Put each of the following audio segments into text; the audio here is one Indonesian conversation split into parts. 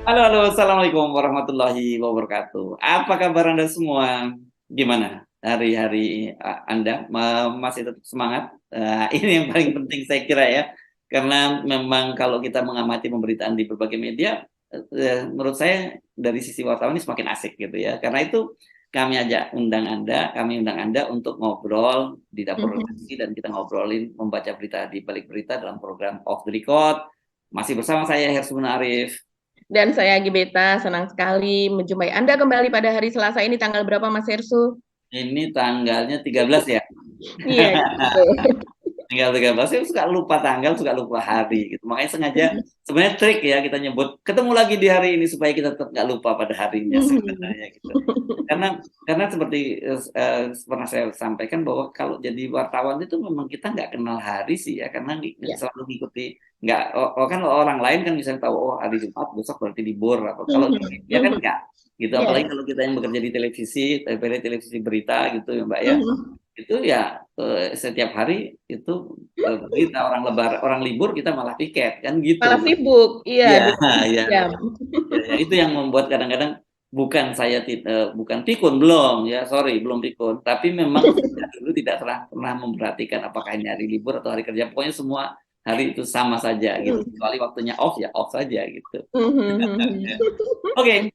Halo, halo, assalamualaikum warahmatullahi wabarakatuh. Apa kabar Anda semua? Gimana hari-hari Anda? Masih tetap semangat? Ini yang paling penting saya kira ya, karena memang kalau kita mengamati pemberitaan di berbagai media, menurut saya dari sisi wartawan ini semakin asik gitu ya. Karena itu kami undang Anda untuk ngobrol di dapur Mhm. redaksi dan kita ngobrolin membaca berita di balik berita dalam program Off the Record. Masih bersama saya Hersuna Arif. Dan saya Gibeta, senang sekali menjumpai Anda kembali pada hari Selasa ini tanggal berapa Mas Hersu? Ini tanggalnya 13 ya. Iya, gitu. Tinggal 13, saya suka lupa tanggal, suka lupa hari gitu. Makanya sengaja sebenarnya trik ya kita nyebut ketemu lagi di hari ini supaya kita tetap nggak lupa pada harinya sebenarnya gitu. Karena seperti pernah saya sampaikan bahwa kalau jadi wartawan itu memang kita nggak kenal hari sih ya, karena Ya. selalu mengikuti nggak kan orang lain kan misalnya tahu oh hari Jumat besok berarti libur apa kalau di media kan nggak gitu, Ya. apalagi kalau kita yang bekerja di televisi berita gitu ya Mbak ya, itu ya setiap hari itu berita orang libur kita malah piket kan gitu. Malah sibuk, iya, Ya, 24 ya, jam. ya, itu yang membuat kadang-kadang bukan pikun, belum ya, sorry, belum pikun, tapi memang sejak dulu tidak pernah memperhatikan apakah ini hari libur atau hari kerja, pokoknya semua hari itu sama saja gitu, kecuali waktunya off ya off saja gitu. Oke,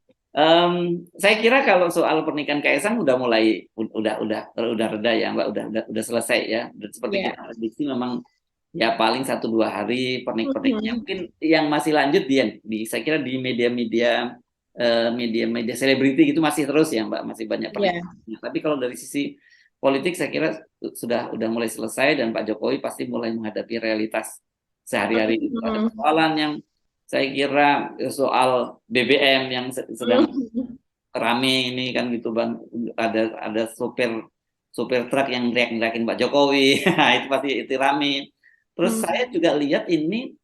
saya kira kalau soal pernikahan Kaisang udah mulai udah reda ya Mbak, udah selesai ya. Dan seperti Ya. kita prediksi memang ya paling 1-2 hari perniknya. Mungkin yang masih lanjut saya kira di media-media selebriti gitu masih terus ya Mbak, masih banyak Ya. pernikahannya. Tapi kalau dari sisi politik saya kira udah mulai selesai dan Pak Jokowi pasti mulai menghadapi realitas sehari-hari itu. Ada persoalan yang saya kira soal BBM yang sedang rame ini kan gitu Bang, ada sopir sopir truk yang teriak-teriakin Pak Jokowi. Itu pasti itu rame. Terus saya juga lihat ini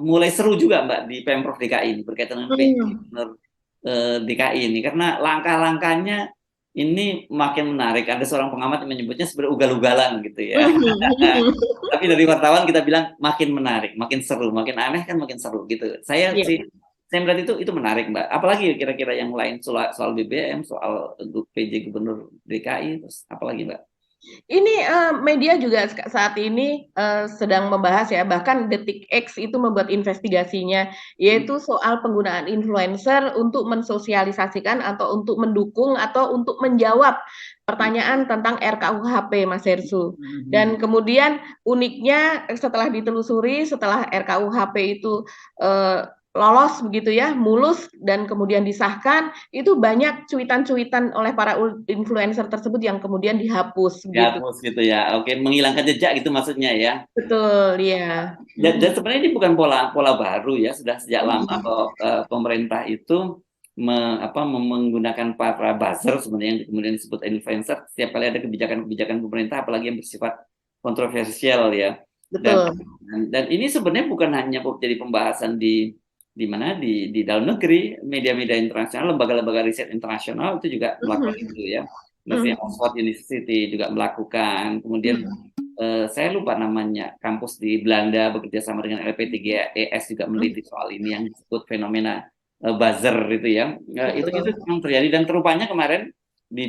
mulai seru juga Mbak di Pemprov DKI ini berkaitan dengan PJ Gubernur DKI ini, karena langkah-langkahnya ini makin menarik. Ada seorang pengamat yang menyebutnya sebenarnya ugal-ugalan gitu ya. Tapi dari wartawan kita bilang makin menarik, makin seru, makin aneh kan makin seru gitu. Saya melihat itu menarik Mbak. Apalagi kira-kira yang lain soal BBM, soal PJ Gubernur DKI, terus apalagi Mbak? Ini media juga saat ini sedang membahas ya, bahkan Detik X itu membuat investigasinya, Hmm. yaitu soal penggunaan influencer untuk mensosialisasikan atau untuk mendukung atau untuk menjawab pertanyaan tentang RKUHP, Mas Hersu. Dan kemudian uniknya setelah ditelusuri, setelah RKUHP itu lolos begitu ya, mulus dan kemudian disahkan, itu banyak cuitan-cuitan oleh para influencer tersebut yang kemudian dihapus begitu. Dihapus gitu ya. Oke, menghilangkan jejak gitu maksudnya ya. Betul, ya. Dan sebenarnya ini bukan pola pola baru ya, sudah sejak lama bahwa pemerintah itu menggunakan para buzzer sebenarnya yang kemudian disebut influencer setiap kali ada kebijakan-kebijakan pemerintah apalagi yang bersifat kontroversial ya. Dan Betul. dan ini sebenarnya bukan hanya jadi pembahasan di mana di dalam negeri, media-media internasional, lembaga-lembaga riset internasional itu juga melakukan itu ya. Misalnya Oxford University juga melakukan, kemudian saya lupa namanya, kampus di Belanda bekerja sama dengan LP3ES juga meneliti soal ini yang disebut fenomena buzzer itu ya. Itu Betul. memang terjadi dan terupanya kemarin di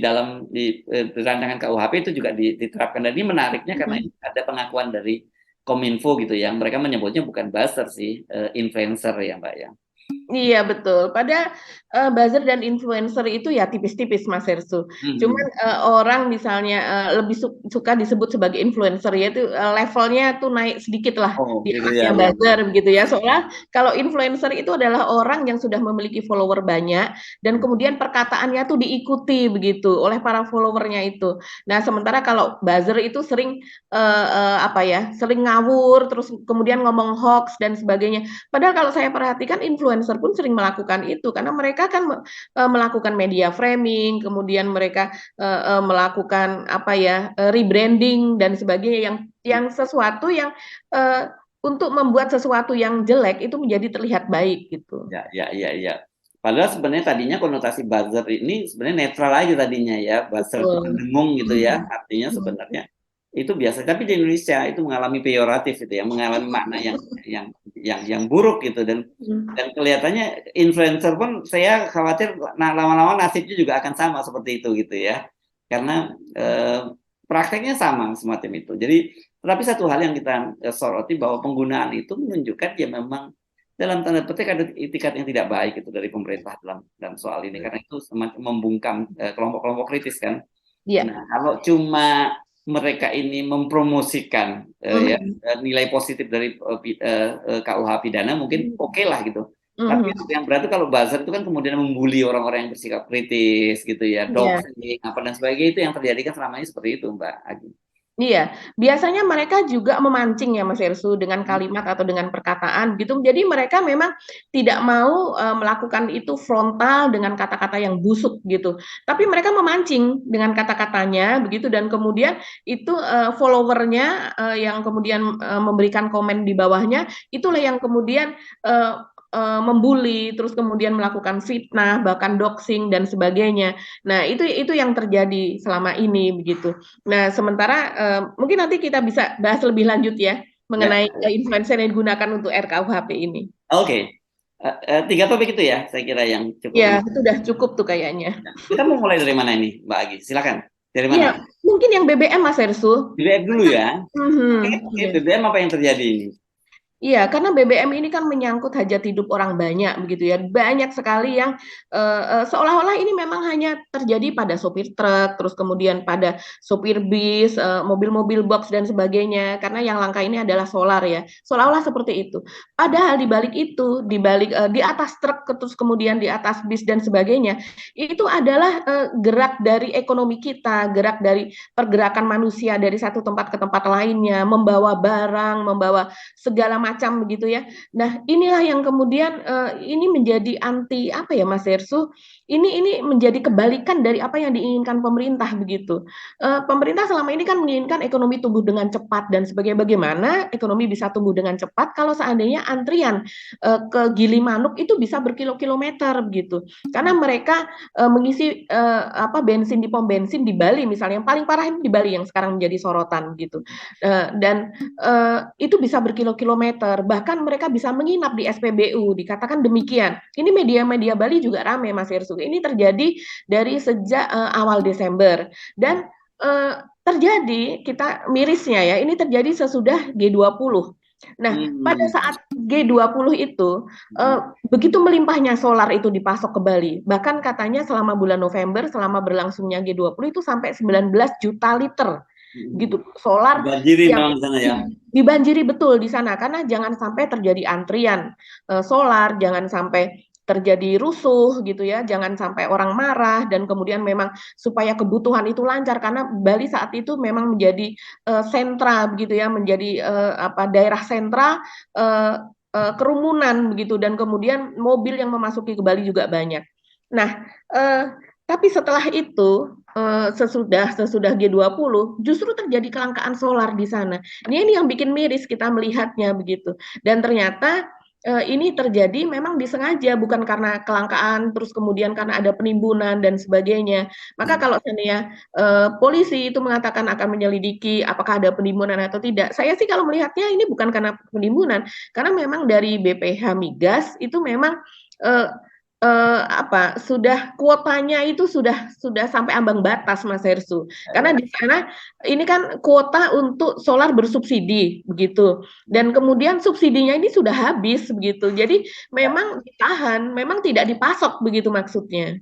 rancangan KUHP itu juga diterapkan, dan ini menariknya karena ini ada pengakuan dari Kominfo gitu ya. Mereka menyebutnya bukan buzzer sih, influencer ya Mbak ya. Iya betul. Pada buzzer dan influencer itu ya tipis-tipis Mas Hersu. Cuman Mhm. orang misalnya lebih suka disebut sebagai influencer yaitu levelnya tuh naik sedikit lah Oh di gitu ya atasnya ya. buzzer begitu ya. Soalnya kalau influencer itu adalah orang yang sudah memiliki follower banyak dan kemudian perkataannya tuh diikuti begitu oleh para followernya itu. Nah, sementara kalau buzzer itu sering apa ya, sering ngawur terus kemudian ngomong hoax dan sebagainya. Padahal kalau saya perhatikan influencer pun sering melakukan itu karena mereka kan melakukan media framing, kemudian mereka melakukan apa ya, rebranding dan sebagainya yang sesuatu yang untuk membuat sesuatu yang jelek itu menjadi terlihat baik gitu. Ya, ya, ya, ya. Padahal sebenarnya tadinya konotasi buzzer ini sebenarnya netral aja tadinya ya. Buzzer itu Betul. kan dengung gitu ya, artinya sebenarnya. itu biasa. Tapi di Indonesia itu mengalami peyoratif itu ya, mengalami makna yang buruk gitu, dan kelihatannya influencer pun saya khawatir lama-lama nasibnya juga akan sama seperti itu gitu ya, karena prakteknya sama semacam itu. Jadi tapi satu hal yang kita soroti bahwa penggunaan itu menunjukkan ya memang dalam tanda petik ada itikat yang tidak baik itu dari pemerintah dalam soal ini, karena itu semacam membungkam kelompok-kelompok kritis kan. Iya. Nah, kalau cuma mereka ini mempromosikan ya, nilai positif dari KUH pidana mungkin oke lah gitu. Tapi yang berarti kalau buzzer itu kan kemudian membuli orang-orang yang bersikap kritis gitu ya, doxing apa dan sebagainya, itu yang terjadi kan selama ini seperti itu, Mbak Agi. Iya, biasanya mereka juga memancing ya Mas Ersu dengan kalimat atau dengan perkataan gitu. Jadi mereka memang tidak mau melakukan itu frontal dengan kata-kata yang busuk gitu. Tapi mereka memancing dengan kata-katanya begitu, dan kemudian itu followernya yang kemudian memberikan komen di bawahnya, itulah yang kemudian membuli, terus kemudian melakukan fitnah, bahkan doxing dan sebagainya. Nah, itu yang terjadi selama ini begitu. Nah, sementara mungkin nanti kita bisa bahas lebih lanjut ya mengenai influencer yang digunakan untuk RKUHP ini. Oke. 3 topik itu ya, saya kira yang cukup. Ya, itu udah cukup tuh kayaknya. Kita mau mulai dari mana ini, Mbak Agi? Silakan. Dari mana? Ya, mungkin yang BBM, Mas Ersu. BBM dulu ya. Oke, BBM apa yang terjadi ini? Iya, karena BBM ini kan menyangkut hajat hidup orang banyak begitu ya. Banyak sekali yang seolah-olah ini memang hanya terjadi pada sopir truk, terus kemudian pada sopir bis, mobil-mobil box dan sebagainya. Karena yang langka ini adalah solar ya. Seolah-olah seperti itu. Padahal di balik itu, di atas truk, terus kemudian di atas bis dan sebagainya, itu adalah gerak dari ekonomi kita, gerak dari pergerakan manusia dari satu tempat ke tempat lainnya, membawa barang, membawa segala macam begitu ya. Nah, inilah yang kemudian ini menjadi anti apa ya Mas Ersu? Ini menjadi kebalikan dari apa yang diinginkan pemerintah begitu. Pemerintah selama ini kan menginginkan ekonomi tumbuh dengan cepat dan sebagainya. Bagaimana ekonomi bisa tumbuh dengan cepat kalau seandainya antrian ke Gilimanuk itu bisa berkilo-kilometer begitu. Karena mereka mengisi bensin di pom bensin di Bali misalnya, yang paling parah itu di Bali yang sekarang menjadi sorotan gitu. Dan itu bisa berkilo-kilometer, bahkan mereka bisa menginap di SPBU, dikatakan demikian. Ini media-media Bali juga ramai Mas Ersu. Ini terjadi dari sejak awal Desember, dan terjadi, kita mirisnya ya, ini terjadi sesudah G20. Nah, pada saat G20 itu begitu melimpahnya solar itu dipasok ke Bali. Bahkan katanya selama bulan November, selama berlangsungnya G20 itu sampai 19 juta liter gitu solar yang dibanjiri betul di sana, karena jangan sampai terjadi antrian solar, jangan sampai terjadi rusuh gitu ya, jangan sampai orang marah, dan kemudian memang supaya kebutuhan itu lancar, karena Bali saat itu memang menjadi sentra begitu ya, menjadi daerah sentra kerumunan begitu, dan kemudian mobil yang memasuki ke Bali juga banyak. Nah, tapi setelah itu sesudah G20 justru terjadi kelangkaan solar di sana. Ini yang bikin miris kita melihatnya begitu. Dan ternyata ini terjadi memang disengaja, bukan karena kelangkaan terus kemudian karena ada penimbunan dan sebagainya. Maka kalau seandainya polisi itu mengatakan akan menyelidiki apakah ada penimbunan atau tidak, saya sih kalau melihatnya ini bukan karena penimbunan, karena memang dari BPH Migas itu memang sudah kuotanya itu sudah sampai ambang batas Mas Hersu. Karena di sana ini kan kuota untuk solar bersubsidi begitu. Dan kemudian subsidinya ini sudah habis begitu. Jadi memang ditahan, memang tidak dipasok begitu maksudnya.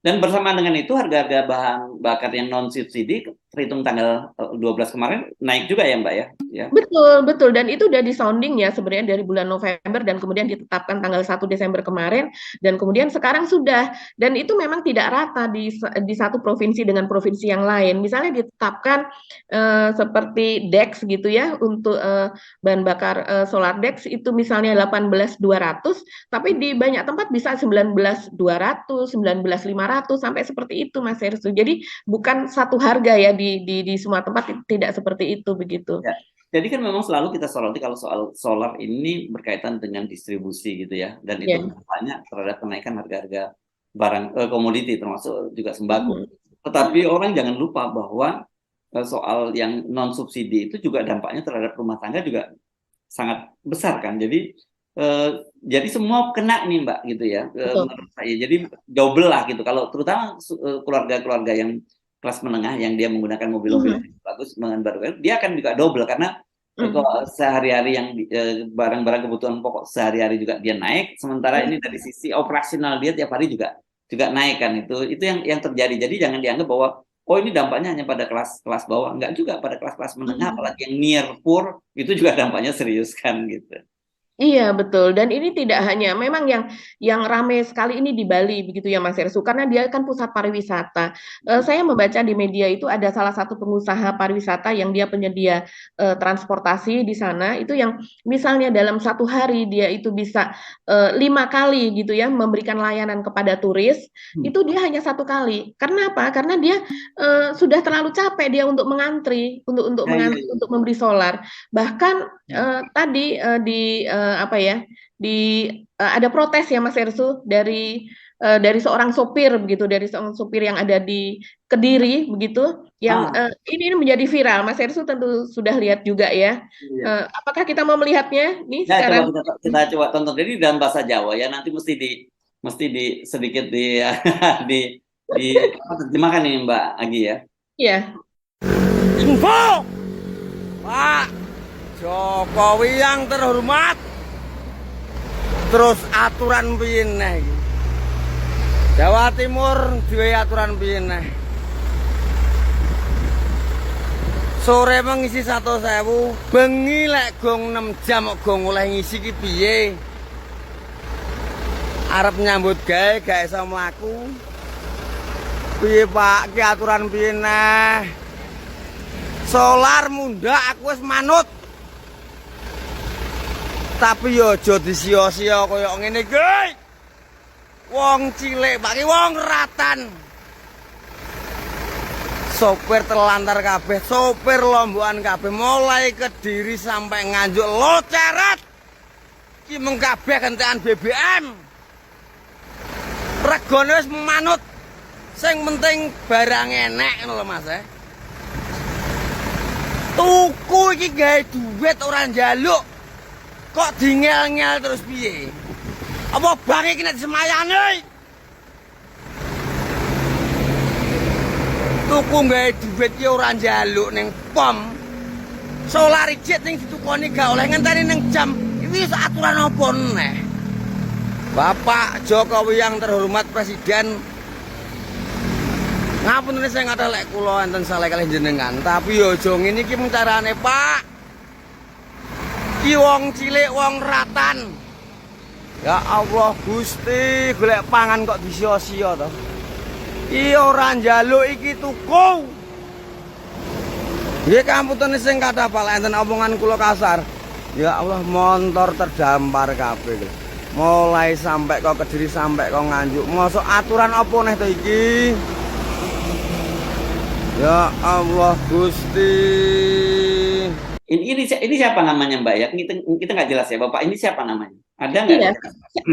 Dan bersamaan dengan itu harga-harga bahan bakar yang non subsidi terhitung tanggal 12 kemarin naik juga ya Mbak ya? Betul. Dan itu udah disounding ya sebenarnya dari bulan November, dan kemudian ditetapkan tanggal 1 Desember kemarin, dan kemudian sekarang sudah. Dan itu memang tidak rata di satu provinsi dengan provinsi yang lain. Misalnya ditetapkan seperti DEX gitu ya, untuk bahan bakar solar DEX itu misalnya 18.200, tapi di banyak tempat bisa 19.200, 19.500, sampai seperti itu Mas Hersu. Jadi bukan satu harga ya di semua tempat, tidak seperti itu begitu. Ya. Jadi kan memang selalu kita soroti kalau soal solar ini berkaitan dengan distribusi gitu ya, dan itu banyak terhadap kenaikan harga-harga barang komoditi termasuk juga sembako. Tetapi orang jangan lupa bahwa soal yang non subsidi itu juga dampaknya terhadap rumah tangga juga sangat besar kan. Jadi semua kena nih Mbak gitu ya, Betul. menurut saya. Jadi double lah gitu. Kalau terutama keluarga-keluarga yang kelas menengah yang dia menggunakan mobil-mobil Mhm. yang bagus dengan baru, dia akan juga double karena Mhm. sehari-hari yang barang-barang kebutuhan pokok sehari-hari juga dia naik. Sementara ini dari sisi operasional dia tiap hari juga naik kan, itu yang terjadi. Jadi jangan dianggap bahwa oh ini dampaknya hanya pada kelas bawah, enggak juga, pada kelas-kelas menengah, Mhm. apalagi yang near poor itu juga dampaknya serius kan gitu. Iya betul, dan ini tidak hanya memang yang ramai sekali ini di Bali begitu ya Mas Ersu, karena dia kan pusat pariwisata. Saya membaca di media itu ada salah satu pengusaha pariwisata yang dia penyedia transportasi di sana, itu yang misalnya dalam satu hari dia itu bisa 5 kali gitu ya memberikan layanan kepada turis, Hmm. itu dia hanya satu kali. Karena apa? Karena dia sudah terlalu capek dia untuk mengantri, untuk Ya, ya, mengantri ya. untuk memberi solar. Bahkan Hmm. tadi apa ya ada protes ya Mas Ersu dari seorang sopir begitu, dari seorang sopir yang ada di Kediri begitu, yang Ah, ini menjadi viral. Mas Ersu tentu sudah lihat juga ya. iya. Apakah kita mau melihatnya nih Ya, coba sekarang? kita tonton. Jadi dalam bahasa Jawa ya, nanti mesti di sedikit di di terjemahkan ini Mbak Agi ya. Ya, Info, Pak Jokowi yang terhormat. Terus aturan piye neh iki? Jawa Timur duwe aturan piye neh? Sore mengisi 100.000, bengi lek gong 6 jam kok gong oleh ngisi ki piye? Arep nyambut gawe gak iso mlaku. Piye Pak, ki aturan piye neh? Solar mundak aku wis manut. Tapi yo aja disia-sia kaya ngene iki. Wong cilik Pak ki wong ratan. Sopir terlantar kabeh, sopir lombokan kabeh mulai Kediri sampai Nganjuk loceret. Ki mung kabeh gentekan BBM. Regane wis manut. Sing penting barang enek ngono lho Mas. Tuku iki gawe duit ora njaluk. Kok dingel-ngel terus piye? Apa bang iki nek disemayani? Tuku gawe duit ki ora njaluk ning pom. Solar ijit ning ditukoni gak oleh ngenteni ning jam. Iki aturan apa neh? Bapak Jokowi yang terhormat Presiden, ngapunten saya ngata lek kula enten salah kalih jenengan, tapi yo aja ngene iki mung carane, Pak. Ki wong cilik wong ratan. Ya Allah Gusti, golek pangan kok disia-sia to. Iki ora njaluk iki tuku. Nggih kamputene sing kathah Pak, enten omongan kula kasar. Ya Allah montor terdampar kabeh. Mulai sampai kok Kediri sampai kok Nganjuk. Mosok aturan apa neh to iki? Ya Allah Gusti. Ini siapa namanya Mbak ya? Kita nggak jelas ya, Bapak ini siapa namanya? Ada nggak? iya,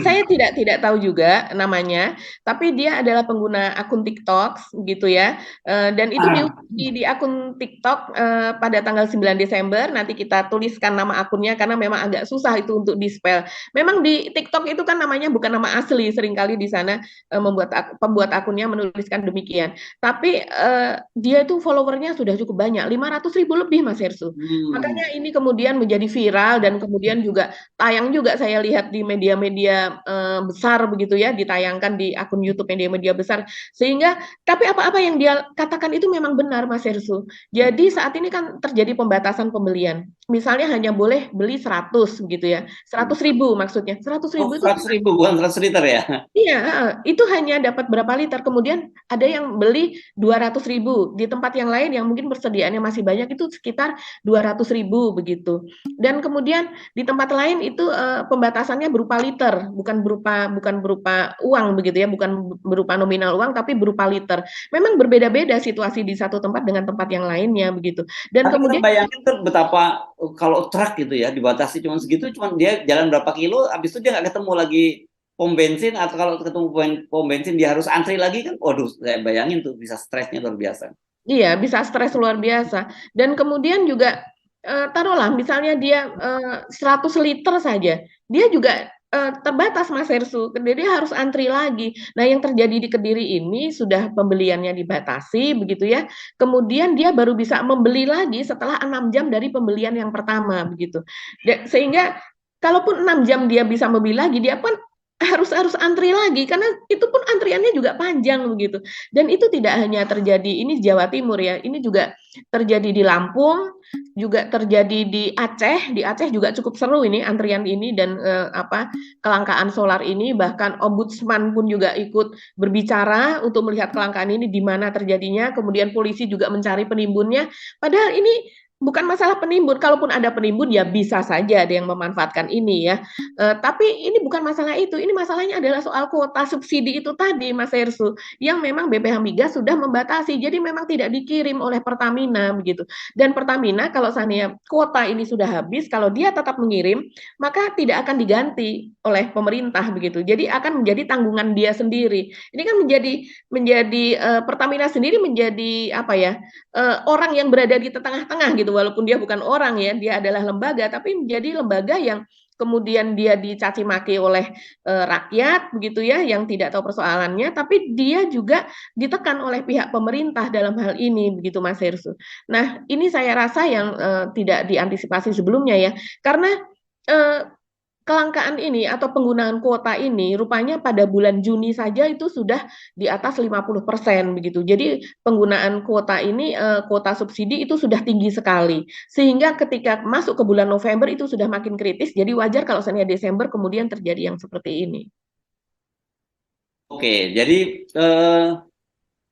saya tidak tahu juga namanya, tapi dia adalah pengguna akun TikTok gitu ya. Dan itu Ah, di akun TikTok pada tanggal 9 Desember, nanti kita tuliskan nama akunnya karena memang agak susah itu untuk di-spell. Memang di TikTok itu kan namanya bukan nama asli, seringkali di sana pembuat akunnya menuliskan demikian. Tapi dia itu followernya sudah cukup banyak, 500.000 lebih Mas Hersu. hmm. Makanya ini kemudian menjadi viral dan kemudian juga tayang juga saya lihat di media-media besar begitu ya, ditayangkan di akun YouTube media-media besar. Sehingga tapi apa-apa yang dia katakan itu memang benar Mas Hersu. Jadi saat ini kan terjadi pembatasan pembelian. Misalnya hanya boleh beli 100 gitu ya. 100.000 maksudnya. 100.000 Oh, itu 100.000 bukan 100 liter ya? iya, itu hanya dapat berapa liter. Kemudian ada yang beli 200.000 di tempat yang lain yang mungkin persediaannya masih banyak itu sekitar 200.000 begitu. Dan kemudian di tempat lain itu pembatasannya berupa liter, bukan berupa uang begitu ya, bukan berupa nominal uang tapi berupa liter. Memang berbeda-beda situasi di satu tempat dengan tempat yang lainnya begitu. Dan Tapi kita kemudian bayangin tuh betapa kalau truk gitu ya dibatasi cuma segitu, cuma dia jalan berapa kilo, habis itu dia nggak ketemu lagi pom bensin, atau kalau ketemu pom bensin dia harus antri lagi kan. Waduh, saya bayangin tuh bisa stresnya luar biasa. Iya, bisa stres luar biasa. Dan kemudian juga taruhlah misalnya dia 100 liter saja, dia juga terbatas Mas Hersu, dia harus antri lagi. Nah, yang terjadi di Kediri ini sudah pembeliannya dibatasi begitu ya. Kemudian dia baru bisa membeli lagi setelah 6 jam dari pembelian yang pertama begitu. Sehingga kalaupun 6 jam dia bisa membeli lagi, dia pun harus harus antri lagi karena itu pun antriannya juga panjang begitu. Dan itu tidak hanya terjadi ini Jawa Timur ya, ini juga terjadi di Lampung, juga terjadi di Aceh. Di Aceh juga cukup seru ini antrian ini dan kelangkaan solar ini. Bahkan Ombudsman pun juga ikut berbicara untuk melihat kelangkaan ini di mana terjadinya. Kemudian polisi juga mencari penimbunnya. Padahal ini bukan masalah penimbun, kalaupun ada penimbun ya bisa saja ada yang memanfaatkan ini ya. Tapi ini bukan masalah itu, ini masalahnya adalah soal kuota subsidi itu tadi Mas Hersu, yang memang BPH Migas sudah membatasi, jadi memang tidak dikirim oleh Pertamina begitu. Dan Pertamina kalau seandainya kuota ini sudah habis, kalau dia tetap mengirim, maka tidak akan diganti oleh pemerintah begitu. Jadi akan menjadi tanggungan dia sendiri. Ini kan menjadi Pertamina sendiri menjadi apa ya? Orang yang berada di tengah-tengah gitu, walaupun dia bukan orang ya, dia adalah lembaga, tapi menjadi lembaga yang kemudian dia dicaci maki oleh rakyat begitu ya, yang tidak tahu persoalannya, tapi dia juga ditekan oleh pihak pemerintah dalam hal ini begitu Mas Hersu. Nah, ini saya rasa yang tidak diantisipasi sebelumnya ya, karena eh, kelangkaan ini atau penggunaan kuota ini rupanya pada bulan Juni saja itu sudah di atas 50% begitu. Jadi penggunaan kuota ini kuota subsidi itu sudah tinggi sekali. Sehingga ketika masuk ke bulan November itu sudah makin kritis. Jadi wajar kalau seandainya Desember kemudian terjadi yang seperti ini. Oke, jadi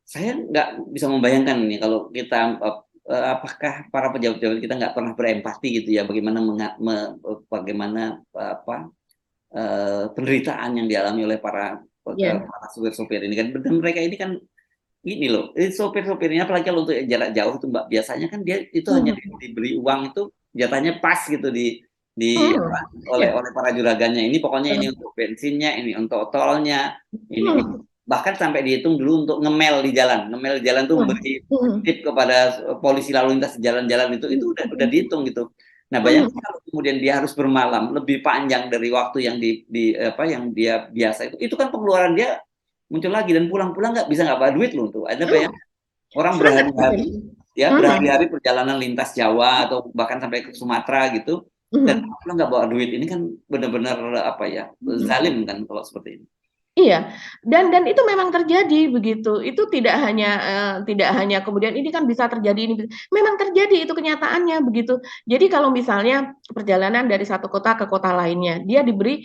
saya nggak bisa membayangkan nih kalau kita apakah para pejabat-pejabat kita nggak pernah berempati gitu ya, bagaimana bagaimana penderitaan yang dialami oleh para sopir-sopir ini kan. Dan mereka ini kan ini loh, sopir-sopirnya apalagi kalau untuk jarak jauh itu Mbak, biasanya kan dia itu hanya diberi uang itu jatahnya pas gitu oleh para juraganya. Ini pokoknya ini untuk bensinnya, ini untuk tolnya, ini bahkan sampai dihitung dulu untuk ngemel di jalan tuh memberi tip kepada polisi lalu lintas di jalan-jalan itu udah dihitung gitu. Nah, bayangkan kalau kemudian dia harus bermalam lebih panjang dari waktu yang yang dia biasa itu kan pengeluaran dia muncul lagi, dan pulang-pulang nggak bawa duit loh tuh. Ada bayangkan orang berhari-hari ya, berhari-hari perjalanan lintas Jawa atau bahkan sampai ke Sumatera gitu, dan pulang nggak bawa duit. Ini kan benar-benar zalim kan kalau seperti ini. Iya, dan itu memang terjadi begitu. Itu tidak hanya kemudian ini kan bisa terjadi, ini memang terjadi, itu kenyataannya begitu. Jadi kalau misalnya perjalanan dari satu kota ke kota lainnya, dia diberi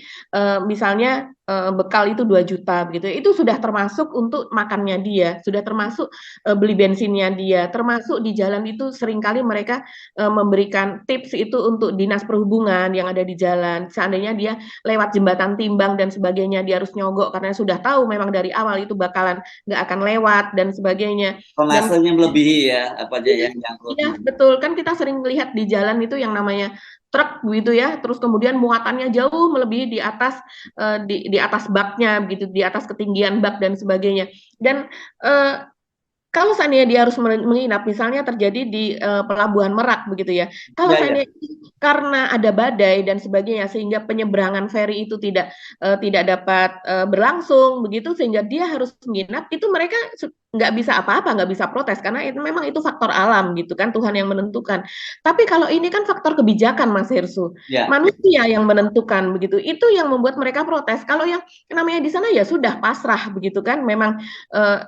misalnya bekal itu 2 juta begitu. Itu sudah termasuk untuk makannya dia, sudah termasuk beli bensinnya dia, termasuk di jalan itu seringkali mereka memberikan tips itu untuk dinas perhubungan yang ada di jalan. Seandainya dia lewat jembatan timbang dan sebagainya, dia harus nyogok karena sudah tahu memang dari awal itu bakalan nggak akan lewat dan sebagainya. Penghasilannya melebihi ya, apa aja yang nyangkut. Iya, betul. Kan kita sering lihat di jalan itu yang namanya truk gitu ya, terus kemudian muatannya jauh melebihi di atas di atas baknya begitu, di atas ketinggian bak dan sebagainya. Dan kalau seandainya dia harus menginap, misalnya terjadi di Pelabuhan Merak begitu ya. Kalau seandainya karena ada badai dan sebagainya, sehingga penyeberangan feri itu tidak dapat berlangsung begitu, sehingga dia harus menginap, itu mereka nggak bisa apa-apa, nggak bisa protes karena memang itu faktor alam gitu kan, Tuhan yang menentukan. Tapi kalau ini kan faktor kebijakan Mas Hersu, manusia yang menentukan begitu, itu yang membuat mereka protes. Kalau yang namanya di sana ya sudah pasrah begitu kan, memang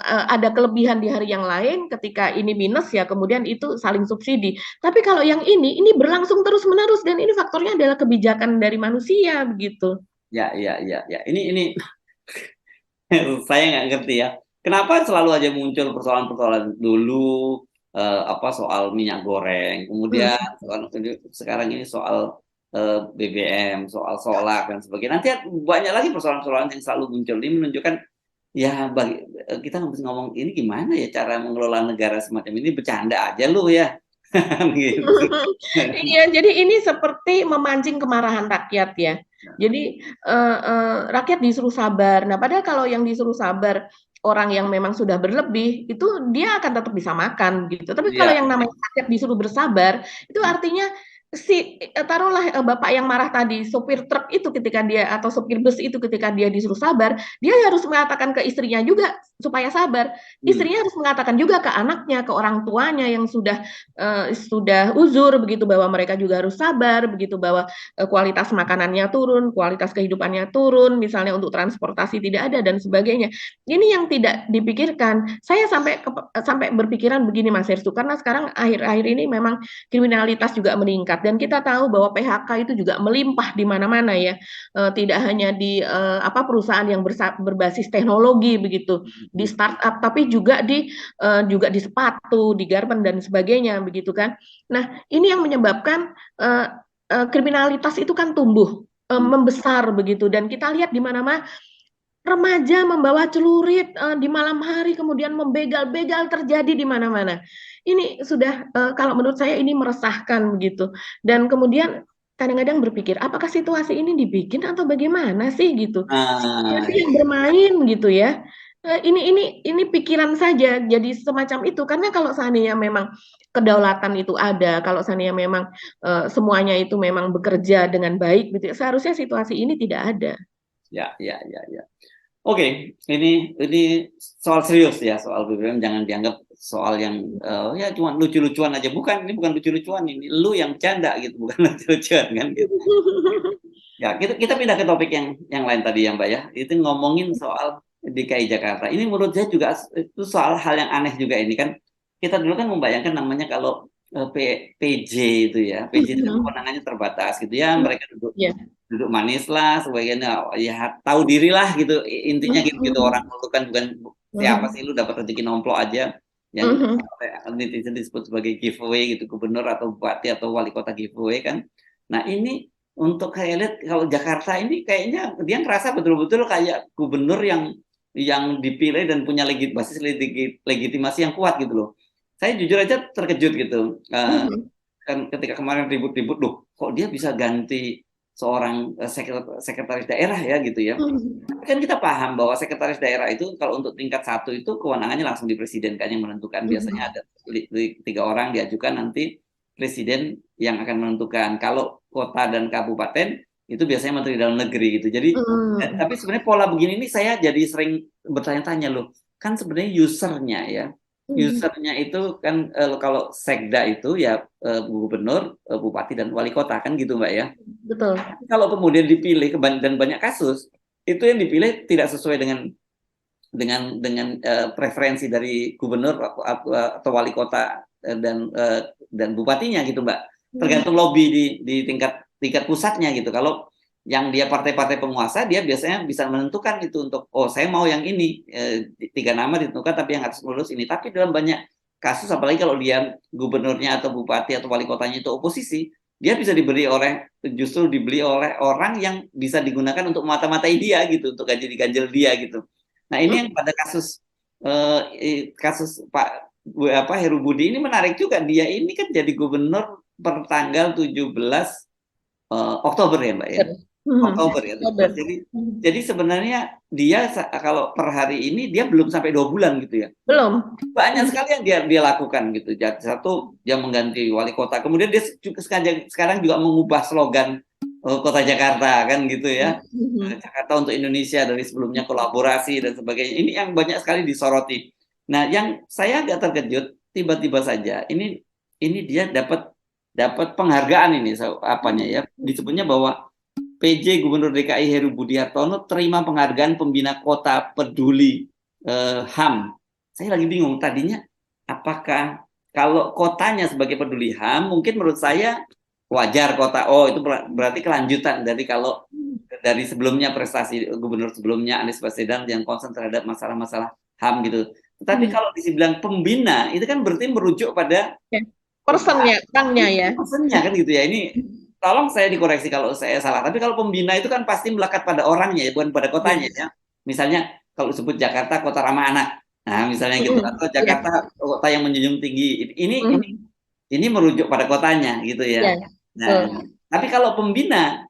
ada kelebihan di hari yang lain, ketika ini minus ya kemudian itu saling subsidi. Tapi kalau yang ini berlangsung terus menerus dan ini faktornya adalah kebijakan dari manusia begitu. Ya. Ini saya nggak ngerti ya. Kenapa selalu aja muncul persoalan-persoalan dulu soal minyak goreng, kemudian sekarang ini soal BBM, soal solar dan sebagainya. Nanti banyak lagi persoalan-persoalan yang selalu muncul. Ini menunjukkan ya kita ngomong ini gimana ya cara mengelola negara semacam ini, bercanda aja lu ya. Gitu. Iya, jadi ini seperti memancing kemarahan rakyat ya. Jadi rakyat disuruh sabar. Nah, padahal kalau yang disuruh sabar orang yang memang sudah berlebih itu dia akan tetap bisa makan gitu. Tapi kalau Iya. yang namanya rakyat disuruh bersabar itu artinya taruhlah bapak yang marah tadi sopir truk itu ketika dia atau sopir bus itu ketika dia disuruh sabar, dia harus mengatakan ke istrinya juga supaya sabar. Istrinya harus mengatakan juga ke anaknya, ke orang tuanya yang sudah uzur begitu bahwa mereka juga harus sabar begitu bahwa kualitas makanannya turun, kualitas kehidupannya turun, misalnya untuk transportasi tidak ada dan sebagainya. Ini yang tidak dipikirkan. Saya sampai berpikiran begini Mas Hersu, karena sekarang akhir-akhir ini memang kriminalitas juga meningkat dan kita tahu bahwa PHK itu juga melimpah di mana-mana ya. Tidak hanya di perusahaan yang berbasis teknologi begitu, di startup tapi juga di sepatu, di garment dan sebagainya begitu kan. Nah, ini yang menyebabkan kriminalitas itu kan tumbuh membesar begitu dan kita lihat di mana-mana remaja membawa celurit di malam hari kemudian membegal-begal terjadi di mana-mana. Ini sudah kalau menurut saya ini meresahkan begitu. Dan kemudian kadang-kadang berpikir apakah situasi ini dibikin atau bagaimana sih gitu. Siapa yang bermain gitu ya. Ini pikiran saja jadi semacam itu karena kalau seandainya memang kedaulatan itu ada, kalau seandainya memang semuanya itu memang bekerja dengan baik gitu, seharusnya situasi ini tidak ada. Ya. Oke, ini soal serius ya, soal BBM jangan dianggap soal yang ya cuma lucu-lucuan aja. Bukan, ini bukan lucu-lucuan, ini lu yang canda gitu, bukan lucu-lucuan kan gitu. Ya, kita pindah ke topik yang lain tadi ya Mbak ya. Itu ngomongin soal DKI Jakarta. Ini menurut saya juga itu soal hal yang aneh juga ini kan. Kita dulu kan membayangkan namanya kalau PJ itu ya, PJ itu kan kewenangannya terbatas gitu ya, mereka duduk manis lah, sebagainya ya tahu diri lah gitu intinya gitu orang itu kan bukan siapa sih lu dapat rezeki nomplok aja yang netizen disebut sebagai giveaway gitu, gubernur atau bupati atau wali kota giveaway kan. Nah ini untuk kayak lihat kalau Jakarta ini kayaknya dia ngerasa betul-betul kayak gubernur yang dipilih dan punya basis legitimasi yang kuat gitu loh. Saya jujur aja terkejut gitu kan ketika kemarin ribut-ribut loh kok dia bisa ganti seorang sekretaris daerah ya gitu ya. Tapi kan kita paham bahwa sekretaris daerah itu kalau untuk tingkat 1 itu kewenangannya langsung di presiden kan yang menentukan. Biasanya ada 3 orang diajukan, nanti presiden yang akan menentukan. Kalau kota dan kabupaten itu biasanya menteri dalam negeri gitu. Jadi tapi sebenarnya pola begini ini saya jadi sering bertanya-tanya loh. Kan sebenarnya usernya itu kan kalau sekda itu ya gubernur, bupati dan wali kota kan gitu Mbak ya. Betul. Kalau kemudian dipilih dan banyak kasus itu yang dipilih tidak sesuai dengan preferensi dari gubernur atau wali kota dan bupatinya gitu Mbak. Tergantung lobby di tingkat pusatnya gitu. Kalau yang dia partai-partai penguasa dia biasanya bisa menentukan itu untuk saya mau yang ini 3 nama ditentukan tapi yang harus lulus ini. Tapi dalam banyak kasus apalagi kalau dia gubernurnya atau bupati atau wali kotanya itu oposisi, dia bisa dibeli oleh orang yang bisa digunakan untuk mata-matai dia gitu, untuk ganjil dia gitu. Nah ini yang pada kasus Pak Heru Budi ini menarik juga, dia ini kan jadi gubernur per tanggal 17 Oktober ya Mbak ya. Oktober ya. Jadi sebenarnya dia kalau per hari ini dia belum sampai 2 bulan gitu ya. Belum. Banyak sekali yang dia lakukan gitu. Satu, dia mengganti wali kota. Kemudian dia sekarang juga mengubah slogan kota Jakarta kan gitu ya. Jakarta untuk Indonesia, dari sebelumnya kolaborasi dan sebagainya. Ini yang banyak sekali disoroti. Nah, yang saya agak terkejut tiba-tiba saja ini dia dapat penghargaan ini apanya ya. Disebutnya bahwa PJ Gubernur DKI Heru Budi Hartono terima penghargaan pembina kota peduli HAM. Saya lagi bingung tadinya apakah kalau kotanya sebagai peduli HAM mungkin menurut saya wajar kota. Itu berarti kelanjutan dari sebelumnya prestasi gubernur sebelumnya Anies Baswedan yang concern terhadap masalah-masalah HAM gitu. Tetapi kalau dibilang pembina itu kan berarti merujuk pada personnya ya. Personnya kan gitu ya. Ini tolong saya dikoreksi kalau saya salah. Tapi kalau pembina itu kan pasti melekat pada orangnya ya, bukan pada kotanya ya. Misalnya kalau disebut Jakarta kota ramah anak. Nah, misalnya gitu, atau Jakarta kota yang menjunjung tinggi. Ini merujuk pada kotanya gitu ya. Nah, tapi kalau pembina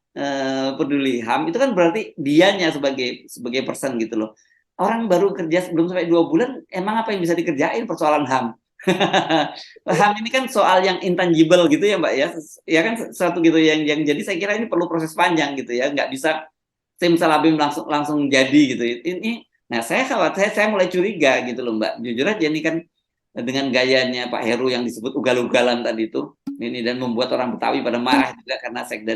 peduli HAM itu kan berarti dianya sebagai person gitu loh. Orang baru kerja belum sampai 2 bulan, emang apa yang bisa dikerjain persoalan HAM? HAM ini kan soal yang intangible gitu ya Mbak ya, ya kan satu gitu yang jadi saya kira ini perlu proses panjang gitu ya, nggak bisa simsalabim langsung jadi gitu. Ini, nah saya khawatir, saya mulai curiga gitu loh Mbak. Jujur aja ini kan dengan gayanya Pak Heru yang disebut ugal-ugalan tadi itu, ini dan membuat orang Betawi pada marah juga karena sekda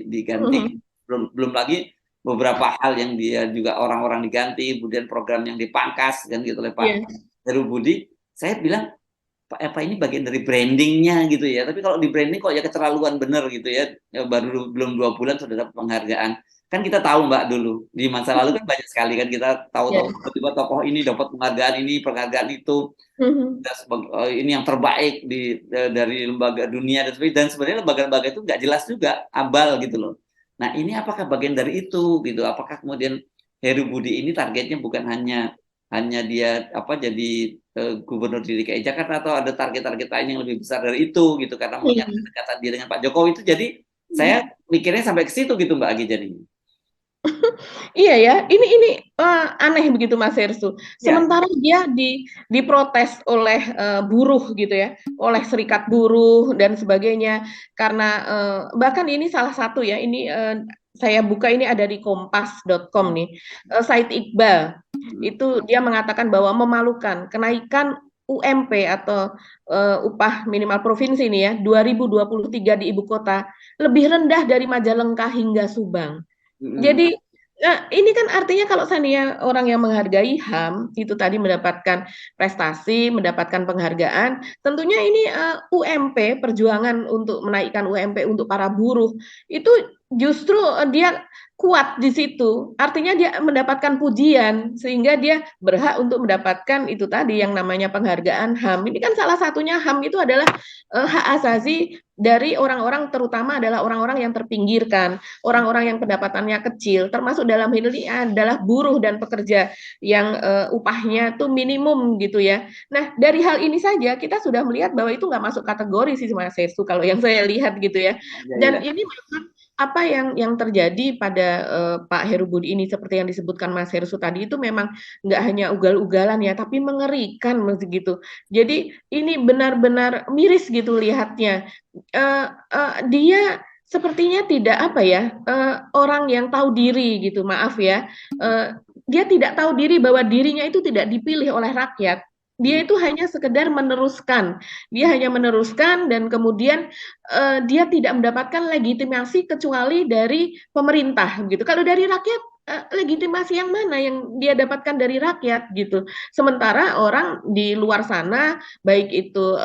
diganti. Belum lagi beberapa hal yang dia juga orang-orang diganti, kemudian program yang dipangkas kan gitu oleh Pak Heru Budi. Saya bilang apa ini bagian dari brandingnya gitu ya. Tapi kalau di branding kok ya keterlaluan bener gitu ya. Baru belum 2 bulan sudah dapat penghargaan. Kan kita tahu Mbak dulu di masa lalu kan banyak sekali kan kita tahu tiba-tiba tokoh ini dapat penghargaan itu. Ini yang terbaik dari lembaga dunia dan sebenarnya lembaga-lembaga itu nggak jelas juga, abal gitu loh. Nah ini apakah bagian dari itu gitu? Apakah kemudian Heru Budi ini targetnya bukan hanya dia jadi gubernur di DKI Jakarta atau ada target-target lain yang lebih besar dari itu gitu karena melihat kedekatan dia dengan Pak Jokowi itu, jadi saya mikirnya sampai ke situ gitu Mbak Agi jadinya. Iya ya, ini aneh begitu Mas Hersu. Sementara dia diprotes oleh buruh gitu ya, oleh serikat buruh dan sebagainya. Karena bahkan ini salah satu ya, ini saya buka ini ada di kompas.com nih. Said Iqbal itu dia mengatakan bahwa memalukan kenaikan UMP atau upah minimal provinsi ini ya 2023 di ibu kota lebih rendah dari Majalengka hingga Subang. Jadi ini kan artinya kalau seandainya orang yang menghargai HAM itu tadi mendapatkan prestasi, mendapatkan penghargaan, tentunya ini UMP, perjuangan untuk menaikkan UMP untuk para buruh itu justru dia kuat di situ. Artinya dia mendapatkan pujian sehingga dia berhak untuk mendapatkan itu tadi yang namanya penghargaan HAM. Ini kan salah satunya HAM itu adalah hak asasi dari orang-orang, terutama adalah orang-orang yang terpinggirkan, orang-orang yang pendapatannya kecil, termasuk dalam hal ini adalah buruh dan pekerja yang upahnya tuh minimum gitu ya. Nah dari hal ini saja kita sudah melihat bahwa itu nggak masuk kategori sih Mas Hersu kalau yang saya lihat gitu ya. Dan ini memang apa yang terjadi pada Pak Heru Budi ini seperti yang disebutkan Mas Hersu tadi itu memang nggak hanya ugal-ugalan ya, tapi mengerikan begitu. Jadi ini benar-benar miris gitu lihatnya. Dia sepertinya tidak apa ya, orang yang tahu diri gitu, maaf ya. Dia tidak tahu diri bahwa dirinya itu tidak dipilih oleh rakyat. Dia itu hanya sekedar meneruskan. Dia hanya meneruskan dan kemudian dia tidak mendapatkan legitimasi kecuali dari pemerintah gitu. Kalau dari rakyat legitimasi yang mana yang dia dapatkan dari rakyat gitu. Sementara orang di luar sana baik itu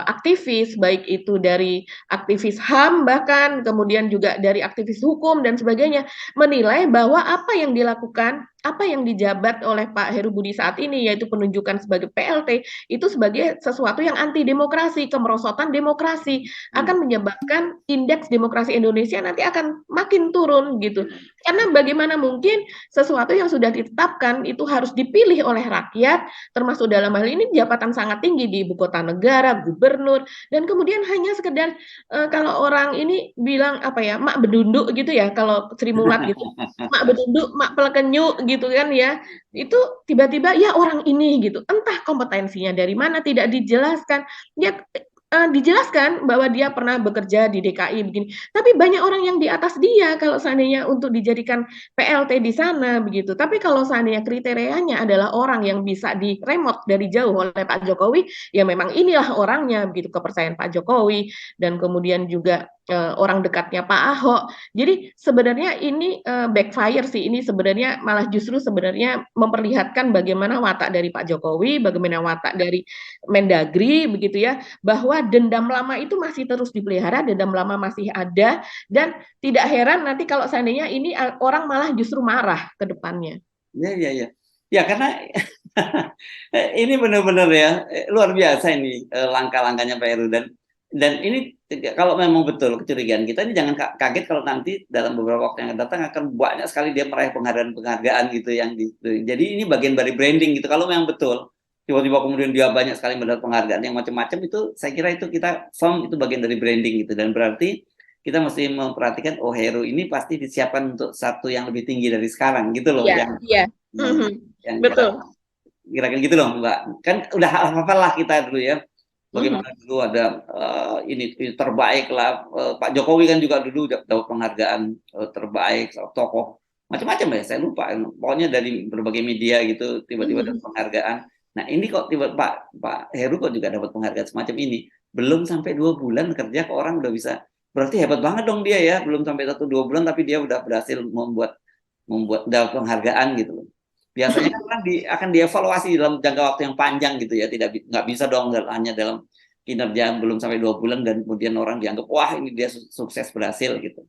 aktivis, baik itu dari aktivis HAM bahkan kemudian juga dari aktivis hukum dan sebagainya menilai bahwa apa yang dilakukan, apa yang dijabat oleh Pak Heru Budi saat ini yaitu penunjukan sebagai PLT itu sebagai sesuatu yang anti demokrasi, kemerosotan demokrasi, akan menyebabkan indeks demokrasi Indonesia nanti akan makin turun gitu. Karena bagaimana mungkin sesuatu yang sudah ditetapkan itu harus dipilih oleh rakyat, termasuk dalam hal ini jabatan sangat tinggi di ibu kota negara, gubernur, dan kemudian hanya sekedar kalau orang ini bilang apa ya, mak bedunduk gitu ya, kalau Sri Mulat gitu, mak bedunduk, mak pelekenyu gitu kan ya, itu tiba-tiba ya orang ini gitu, entah kompetensinya dari mana tidak dijelaskan, ya dijelaskan bahwa dia pernah bekerja di DKI begini, tapi banyak orang yang di atas dia kalau seandainya untuk dijadikan PLT di sana begitu. Tapi kalau seandainya kriterianya adalah orang yang bisa diremot dari jauh oleh Pak Jokowi, ya memang inilah orangnya begitu, kepercayaan Pak Jokowi dan kemudian juga orang dekatnya Pak Ahok. Jadi sebenarnya ini backfire sih, ini sebenarnya malah justru sebenarnya memperlihatkan bagaimana watak dari Pak Jokowi, bagaimana watak dari Mendagri begitu ya, bahwa dendam lama itu masih terus dipelihara, dendam lama masih ada, dan tidak heran nanti kalau seandainya ini orang malah justru marah ke depannya. Ya, karena ini benar-benar ya luar biasa ini langkah-langkahnya Pak Heru dan ini kalau memang betul kecurigaan kita ini jangan kaget kalau nanti dalam beberapa waktu yang akan datang akan banyak sekali dia meraih penghargaan gitu yang jadi ini bagian dari branding gitu kalau memang betul. Tiba-tiba kemudian dia banyak sekali mendapat penghargaan yang macam-macam itu saya kira itu kita firm itu bagian dari branding gitu dan berarti kita mesti memperhatikan, oh Heru ini pasti disiapkan untuk satu yang lebih tinggi dari sekarang gitu loh, Iya, iya. yang Betul. kira-kira gitu loh Mbak. Kan udah hafal lah kita dulu ya. Bagaimana dulu ada ini terbaik lah, Pak Jokowi kan juga dulu dapat penghargaan terbaik tokoh macam-macam ya, saya lupa, pokoknya dari berbagai media gitu tiba-tiba dapat penghargaan. Nah ini kok tiba Pak Heru kok juga dapat penghargaan semacam ini, belum sampai 2 bulan kerja kok orang udah bisa, berarti hebat banget dong dia ya, belum sampai 1-2 bulan tapi dia udah berhasil membuat dapat penghargaan gitu loh. Biasanya kan orang akan dievaluasi dalam jangka waktu yang panjang gitu ya, nggak bisa dong hanya dalam kinerja belum sampai 2 bulan dan kemudian orang dianggap wah ini dia sukses berhasil gitu.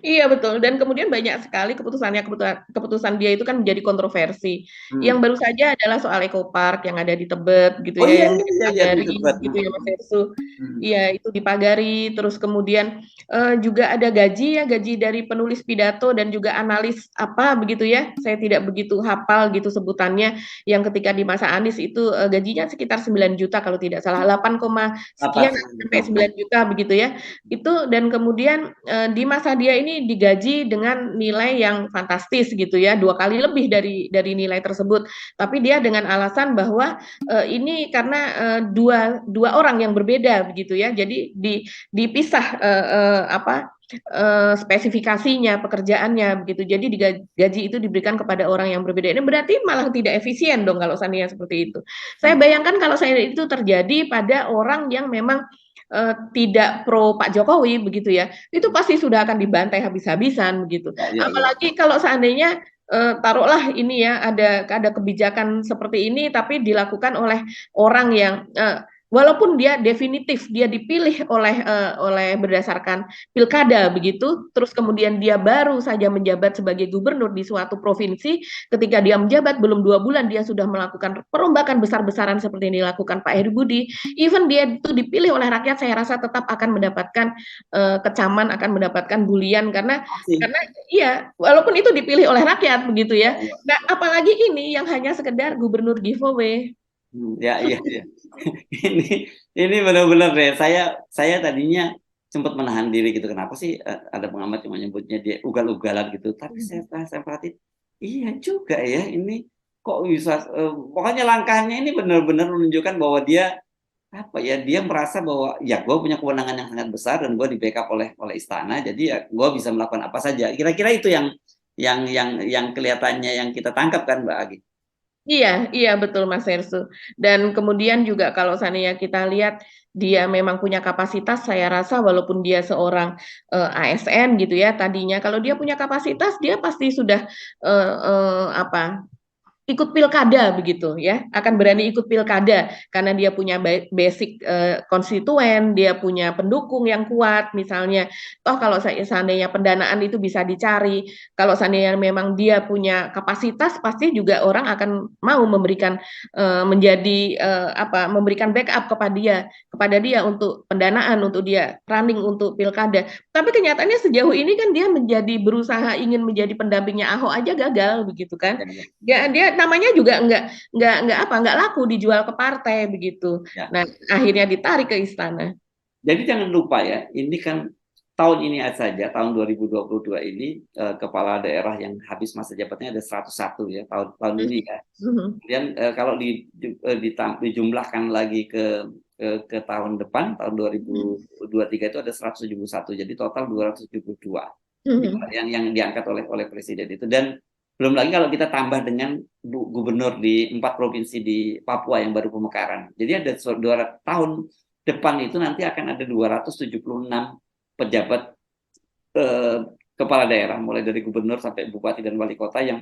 Iya betul, dan kemudian banyak sekali keputusan dia itu kan menjadi kontroversi. Yang baru saja adalah soal Eco Park yang ada di Tebet gitu Oh ya, iya, yang iya, iya, dipagari Tebet. gitu ya Mas Ersu. Iya itu dipagari, terus kemudian juga ada gaji dari penulis pidato dan juga analis apa begitu ya. Saya tidak begitu hafal gitu sebutannya, yang ketika di masa Anies itu gajinya sekitar 9 juta kalau tidak salah, 8, sekian sampai 9 juta begitu ya. Itu dan kemudian di masa dia ini digaji dengan nilai yang fantastis gitu ya, 2 kali lebih dari nilai tersebut. Tapi dia dengan alasan bahwa ini karena dua orang yang berbeda begitu ya. Jadi dipisah spesifikasinya, pekerjaannya begitu. Jadi gaji itu diberikan kepada orang yang berbeda. Ini berarti malah tidak efisien dong kalau seandainya seperti itu. Saya bayangkan kalau saya itu terjadi pada orang yang memang tidak pro Pak Jokowi begitu ya, itu pasti sudah akan dibantai habis-habisan begitu. Apalagi kalau seandainya taruhlah ini ya ada kebijakan seperti ini tapi dilakukan oleh orang yang walaupun dia definitif dia dipilih oleh berdasarkan pilkada begitu, terus kemudian dia baru saja menjabat sebagai gubernur di suatu provinsi, ketika dia menjabat belum 2 bulan dia sudah melakukan perombakan besar-besaran seperti yang dilakukan Pak Heru Budi, even dia itu dipilih oleh rakyat, saya rasa tetap akan mendapatkan kecaman, akan mendapatkan bulian karena iya walaupun itu dipilih oleh rakyat begitu ya. Nah apalagi ini yang hanya sekedar gubernur giveaway. Ya, iya. Ini benar-benar deh. Saya tadinya sempat menahan diri gitu. Kenapa sih ada pengamat yang menyebutnya dia ugal-ugalan gitu? Tapi saya perhatiin, iya juga ya. Ini kok bisa? Pokoknya langkahnya ini benar-benar menunjukkan bahwa dia dia merasa bahwa ya gue punya kewenangan yang sangat besar dan gue di backup oleh istana. Jadi ya gue bisa melakukan apa saja. Kira-kira itu yang kelihatannya yang kita tangkap kan Mbak Agi. Iya betul Mas Ersu. Dan kemudian juga kalau seandainya kita lihat dia memang punya kapasitas, saya rasa walaupun dia seorang ASN gitu ya tadinya, kalau dia punya kapasitas dia pasti sudah ikut pilkada begitu ya, akan berani ikut pilkada karena dia punya basic konstituen, dia punya pendukung yang kuat misalnya. Toh kalau seandainya pendanaan itu bisa dicari, kalau seandainya memang dia punya kapasitas pasti juga orang akan mau memberikan memberikan backup kepada dia untuk pendanaan, untuk dia running untuk pilkada. Tapi kenyataannya sejauh ini kan dia berusaha ingin menjadi pendampingnya Ahok aja gagal begitu kan. Dia namanya juga nggak laku dijual ke partai begitu. Ya. Nah, akhirnya ditarik ke istana. Jadi jangan lupa ya, ini kan tahun ini saja, tahun 2022 ini kepala daerah yang habis masa jabatannya ada 101 ya, tahun ini ya. Kemudian kalau dijumlahkan lagi ke tahun depan, tahun 2023 itu ada 171, jadi total 272 yang diangkat oleh presiden itu. Dan belum lagi kalau kita tambah dengan gubernur di 4 provinsi di Papua yang baru pemekaran. Jadi ada 200 tahun depan itu nanti akan ada 276 pejabat kepala daerah, mulai dari gubernur sampai bupati dan wali kota yang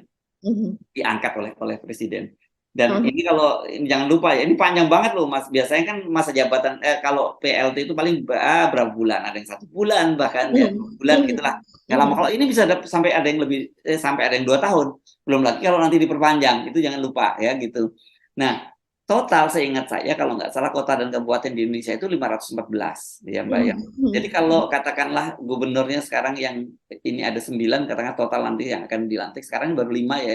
diangkat oleh presiden. Dan ini kalau jangan lupa ya, ini panjang banget loh Mas. Biasanya kan masa jabatan kalau PLT itu paling berapa bulan, ada yang 1 bulan bahkan ya 2 bulan gitulah. Nggak lama. Kalau ini bisa sampai ada yang lebih sampai ada yang 2 tahun. Belum lagi kalau nanti diperpanjang, itu jangan lupa ya gitu. Nah, total seingat saya kalau nggak salah kota dan kabupaten di Indonesia itu 514 ya Mbak ya. Jadi kalau katakanlah gubernurnya sekarang yang ini ada 9, katakanlah total nanti yang akan dilantik sekarang baru 5 ya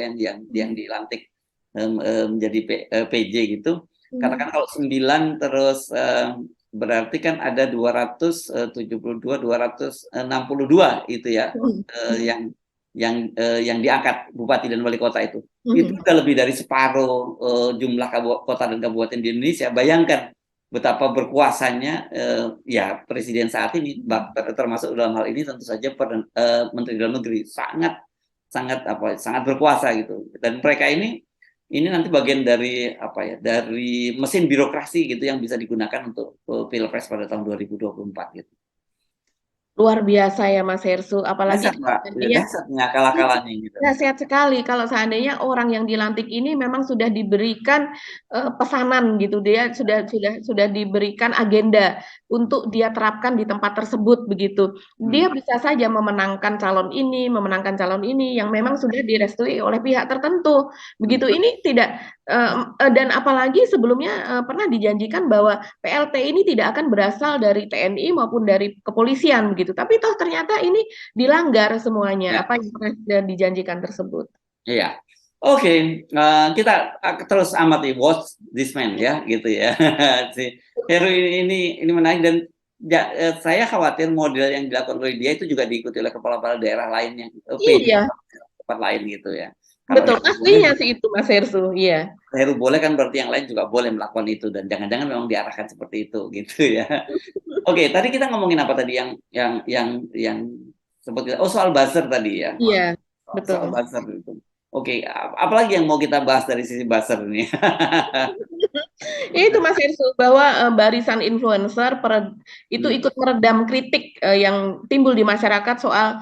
yang dilantik menjadi PJ gitu. Katakan kalau 9 terus berarti kan ada 272, 262 itu ya, yang diangkat bupati dan wali kota itu. Itu udah lebih dari separuh jumlah kota dan kabupaten di Indonesia. Bayangkan betapa berkuasanya ya presiden saat ini, termasuk dalam hal ini tentu saja Menteri Dalam Negeri sangat berkuasa gitu. Dan mereka ini nanti bagian dari dari mesin birokrasi gitu yang bisa digunakan untuk Pilpres pada tahun 2024 gitu. Luar biasa ya Mas Hersu, apalagi dasarnya akal-akalannya gitu. Dahsyat sekali kalau seandainya orang yang dilantik ini memang sudah diberikan pesanan gitu, dia sudah diberikan agenda untuk dia terapkan di tempat tersebut begitu. Dia bisa saja memenangkan calon ini yang memang sudah direstui oleh pihak tertentu. Begitu ini tidak dan apalagi sebelumnya pernah dijanjikan bahwa PLT ini tidak akan berasal dari TNI maupun dari kepolisian begitu. Tapi toh ternyata ini dilanggar semuanya apa yang pernah dijanjikan tersebut. Iya. Oke, kita terus amati watch this man ya gitu ya. Si Heru ini menarik dan saya khawatir model yang dilakukan oleh dia itu juga diikuti oleh kepala-kepala daerah lainnya. Tempat lain gitu ya. Betul, aslinya sih itu Mas Hersu, iya. Heru boleh kan berarti yang lain juga boleh melakukan itu dan jangan-jangan memang diarahkan seperti itu gitu ya. Oke, tadi kita ngomongin apa tadi yang seperti soal buzzer tadi ya. Iya, betul. Soal buzzer itu. Oke, apalagi yang mau kita bahas dari sisi buzzer ini? Itu Mas Hersu bahwa barisan influencer itu ikut meredam kritik yang timbul di masyarakat soal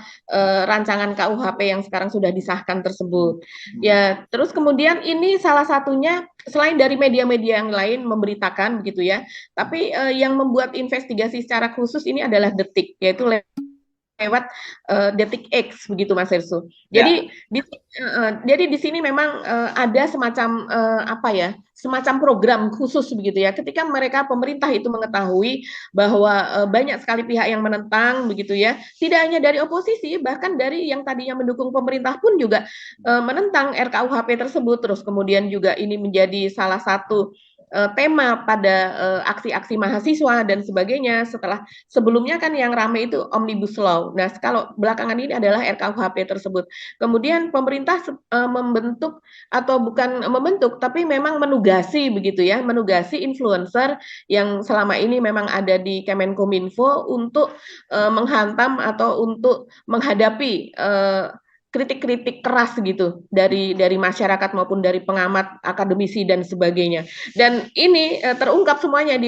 rancangan KUHP yang sekarang sudah disahkan tersebut. Ya, terus kemudian ini salah satunya selain dari media-media yang lain memberitakan begitu ya, tapi yang membuat investigasi secara khusus ini adalah Detik, yaitu lewat Detik X begitu Mas Hersu. Jadi jadi di sini memang ada semacam semacam program khusus begitu ya. Ketika pemerintah itu mengetahui bahwa banyak sekali pihak yang menentang begitu ya. Tidak hanya dari oposisi, bahkan dari yang tadinya mendukung pemerintah pun juga menentang RKUHP tersebut. Terus kemudian juga ini menjadi salah satu tema pada aksi-aksi mahasiswa dan sebagainya. Sebelumnya kan yang ramai itu Omnibus Law. Nah, kalau belakangan ini adalah RKUHP tersebut. Kemudian pemerintah membentuk atau bukan membentuk, tapi memang menugasi begitu ya, menugasi influencer yang selama ini memang ada di Kemenkominfo untuk menghantam atau untuk menghadapi kritik-kritik keras gitu dari masyarakat maupun dari pengamat, akademisi dan sebagainya. Dan ini terungkap semuanya di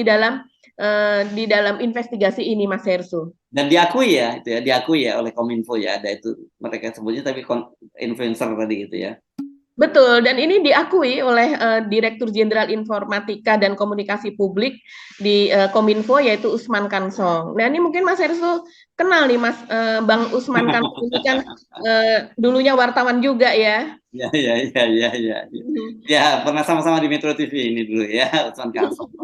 dalam investigasi ini Mas Hersu. Dan diakui ya, itu ya, diakui ya oleh Kominfo ya, ada itu mereka sebutnya tapi influencer tadi itu ya. Betul, dan ini diakui oleh Direktur Jenderal Informatika dan Komunikasi Publik di Kominfo yaitu Usman Kansong. Nah ini mungkin Mas Hersu kenal nih Mas Bang Usman Kansong ini kan dulunya wartawan juga ya. Ya. Ya, pernah sama-sama di Metro TV ini dulu ya, Usman Kansong.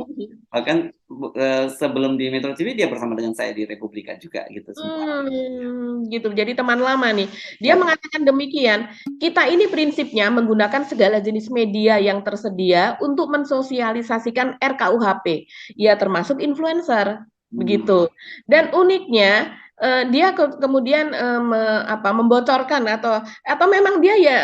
Bahkan sebelum di Metro TV dia bersama dengan saya di Republika juga gitu. Gitu. Jadi teman lama nih. Dia mengatakan demikian, kita ini prinsipnya menggunakan segala jenis media yang tersedia untuk mensosialisasikan RKUHP. Ya termasuk influencer, begitu. Dan uniknya dia kemudian membocorkan atau memang dia ya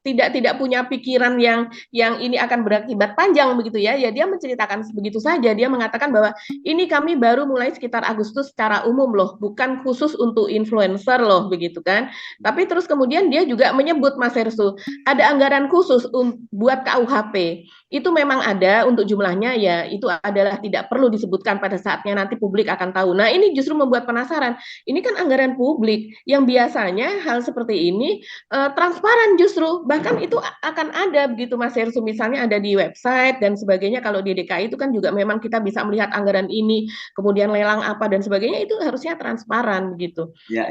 tidak punya pikiran yang ini akan berakibat panjang begitu ya. Ya dia menceritakan begitu saja. Dia mengatakan bahwa ini kami baru mulai sekitar Agustus secara umum loh, bukan khusus untuk influencer loh begitu kan. Tapi terus kemudian dia juga menyebut Mas Hersu, ada anggaran khusus buat KUHP. Itu memang ada, untuk jumlahnya ya itu adalah tidak perlu disebutkan pada saatnya, nanti publik akan tahu. Nah ini justru membuat penasaran, ini kan anggaran publik yang biasanya hal seperti ini transparan justru, bahkan itu akan ada begitu Mas Hersu, misalnya ada di website dan sebagainya. Kalau di DKI itu kan juga memang kita bisa melihat anggaran ini, kemudian lelang apa dan sebagainya, itu harusnya transparan begitu. Ya.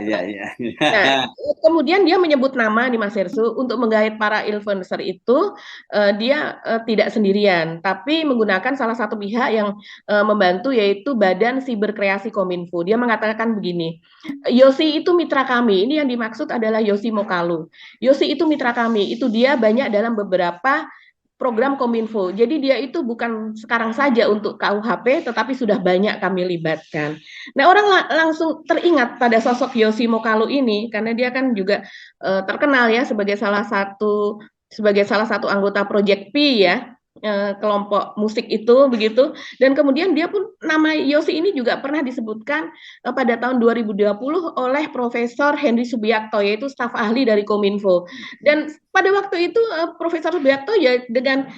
Nah, kemudian dia menyebut nama di Mas Hersu untuk menggait para influencer itu, dia tidak sendirian, tapi menggunakan salah satu pihak yang membantu yaitu Badan Siberkreasi Kominfo. Dia mengatakan begini, Yosi itu mitra kami, ini yang dimaksud adalah Yosi Mokalu. Yosi itu mitra kami, itu dia banyak dalam beberapa program Kominfo. Jadi dia itu bukan sekarang saja untuk KUHP, tetapi sudah banyak kami libatkan. Nah, orang langsung teringat pada sosok Yosi Mokalu ini, karena dia kan juga terkenal ya sebagai salah satu anggota Project P ya, kelompok musik itu begitu. Dan kemudian dia pun, nama Yosi ini juga pernah disebutkan pada tahun 2020 oleh Profesor Henry Subiakto, yaitu staf ahli dari Kominfo. Dan pada waktu itu Profesor Subiakto ya dengan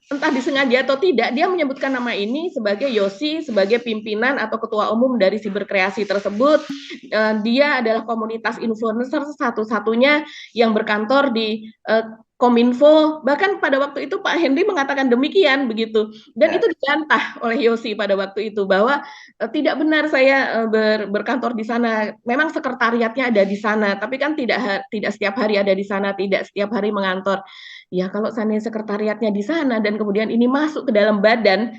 entah disengaja atau tidak, dia menyebutkan nama ini sebagai Yosi sebagai pimpinan atau ketua umum dari Siberkreasi tersebut. Dia adalah komunitas influencer satu-satunya yang berkantor di Kominfo. Bahkan pada waktu itu Pak Henry mengatakan demikian begitu, dan itu dibantah oleh Yosi pada waktu itu bahwa tidak benar saya berkantor di sana. Memang sekretariatnya ada di sana, tapi kan tidak setiap hari ada di sana, tidak setiap hari mengantor. Ya kalau seandainya sekretariatnya di sana dan kemudian ini masuk ke dalam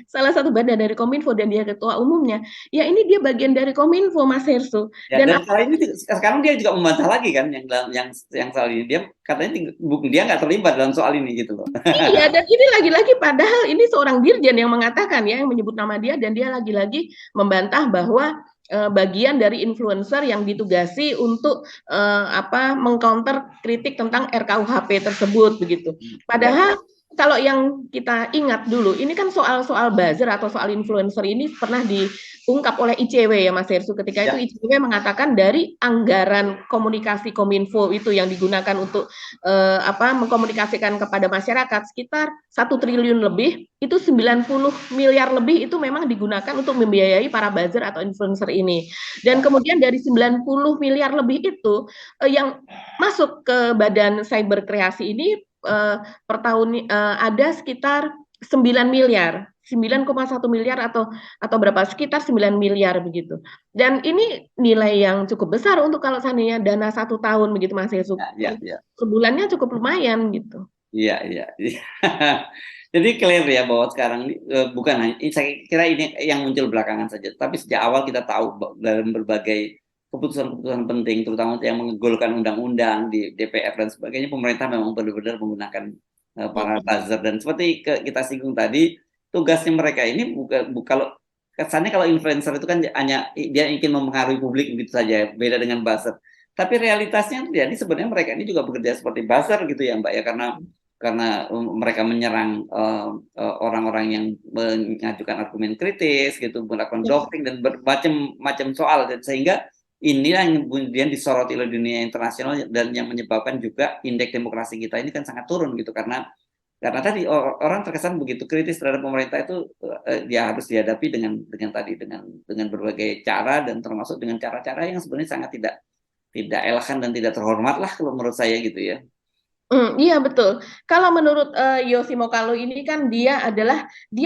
salah satu badan dari Kominfo dan dia ketua umumnya, ya ini dia bagian dari Kominfo, Mas Hersu. Ya, dan sekarang dia juga membantah lagi kan yang soal ini, dia katanya dia nggak terlibat dalam soal ini gitu loh. Iya, dan ini lagi-lagi padahal ini seorang dirjen yang mengatakan ya, yang menyebut nama dia, dan dia lagi-lagi membantah bahwa bagian dari influencer yang ditugasi untuk mengcounter kritik tentang RKUHP tersebut begitu. Padahal kalau yang kita ingat dulu, ini kan soal buzzer atau soal influencer ini pernah diungkap oleh ICW ya Mas Hersu. Ketika itu ICW mengatakan dari anggaran komunikasi Kominfo itu yang digunakan untuk mengkomunikasikan kepada masyarakat sekitar 1 triliun lebih, itu 90 miliar lebih itu memang digunakan untuk membiayai para buzzer atau influencer ini. Dan kemudian dari 90 miliar lebih itu yang masuk ke badan Siberkreasi ini per tahun ada sekitar 9 miliar, 9,1 miliar atau berapa, sekitar 9 miliar begitu. Dan ini nilai yang cukup besar untuk kalau seandainya dana 1 tahun begitu Mas Yesus. Sebulannya cukup lumayan gitu. Iya. Jadi clear ya bahwa sekarang bukan hanya, saya kira ini yang muncul belakangan saja, tapi sejak awal kita tahu dalam berbagai keputusan-keputusan penting, terutama yang menggolkan undang-undang di DPR dan sebagainya, pemerintah memang benar-benar menggunakan para buzzer. Dan seperti kita singgung tadi, tugasnya mereka ini bukan kesannya kalau influencer itu kan hanya dia ingin mempengaruhi publik begitu saja, beda dengan buzzer. Tapi realitasnya jadi sebenarnya mereka ini juga bekerja seperti buzzer gitu ya Mbak ya, karena mereka menyerang orang-orang yang mengajukan argumen kritis gitu, melakukan doxing dan bermacam-macam soal, sehingga inilah yang kemudian disoroti oleh dunia internasional dan yang menyebabkan juga indeks demokrasi kita ini kan sangat turun gitu, karena tadi orang terkesan begitu kritis terhadap pemerintah itu dia harus dihadapi dengan berbagai cara, dan termasuk dengan cara-cara yang sebenarnya sangat tidak elegan dan tidak terhormat lah kalau menurut saya gitu ya. Iya betul. Kalau menurut Yosi Mokalu ini kan dia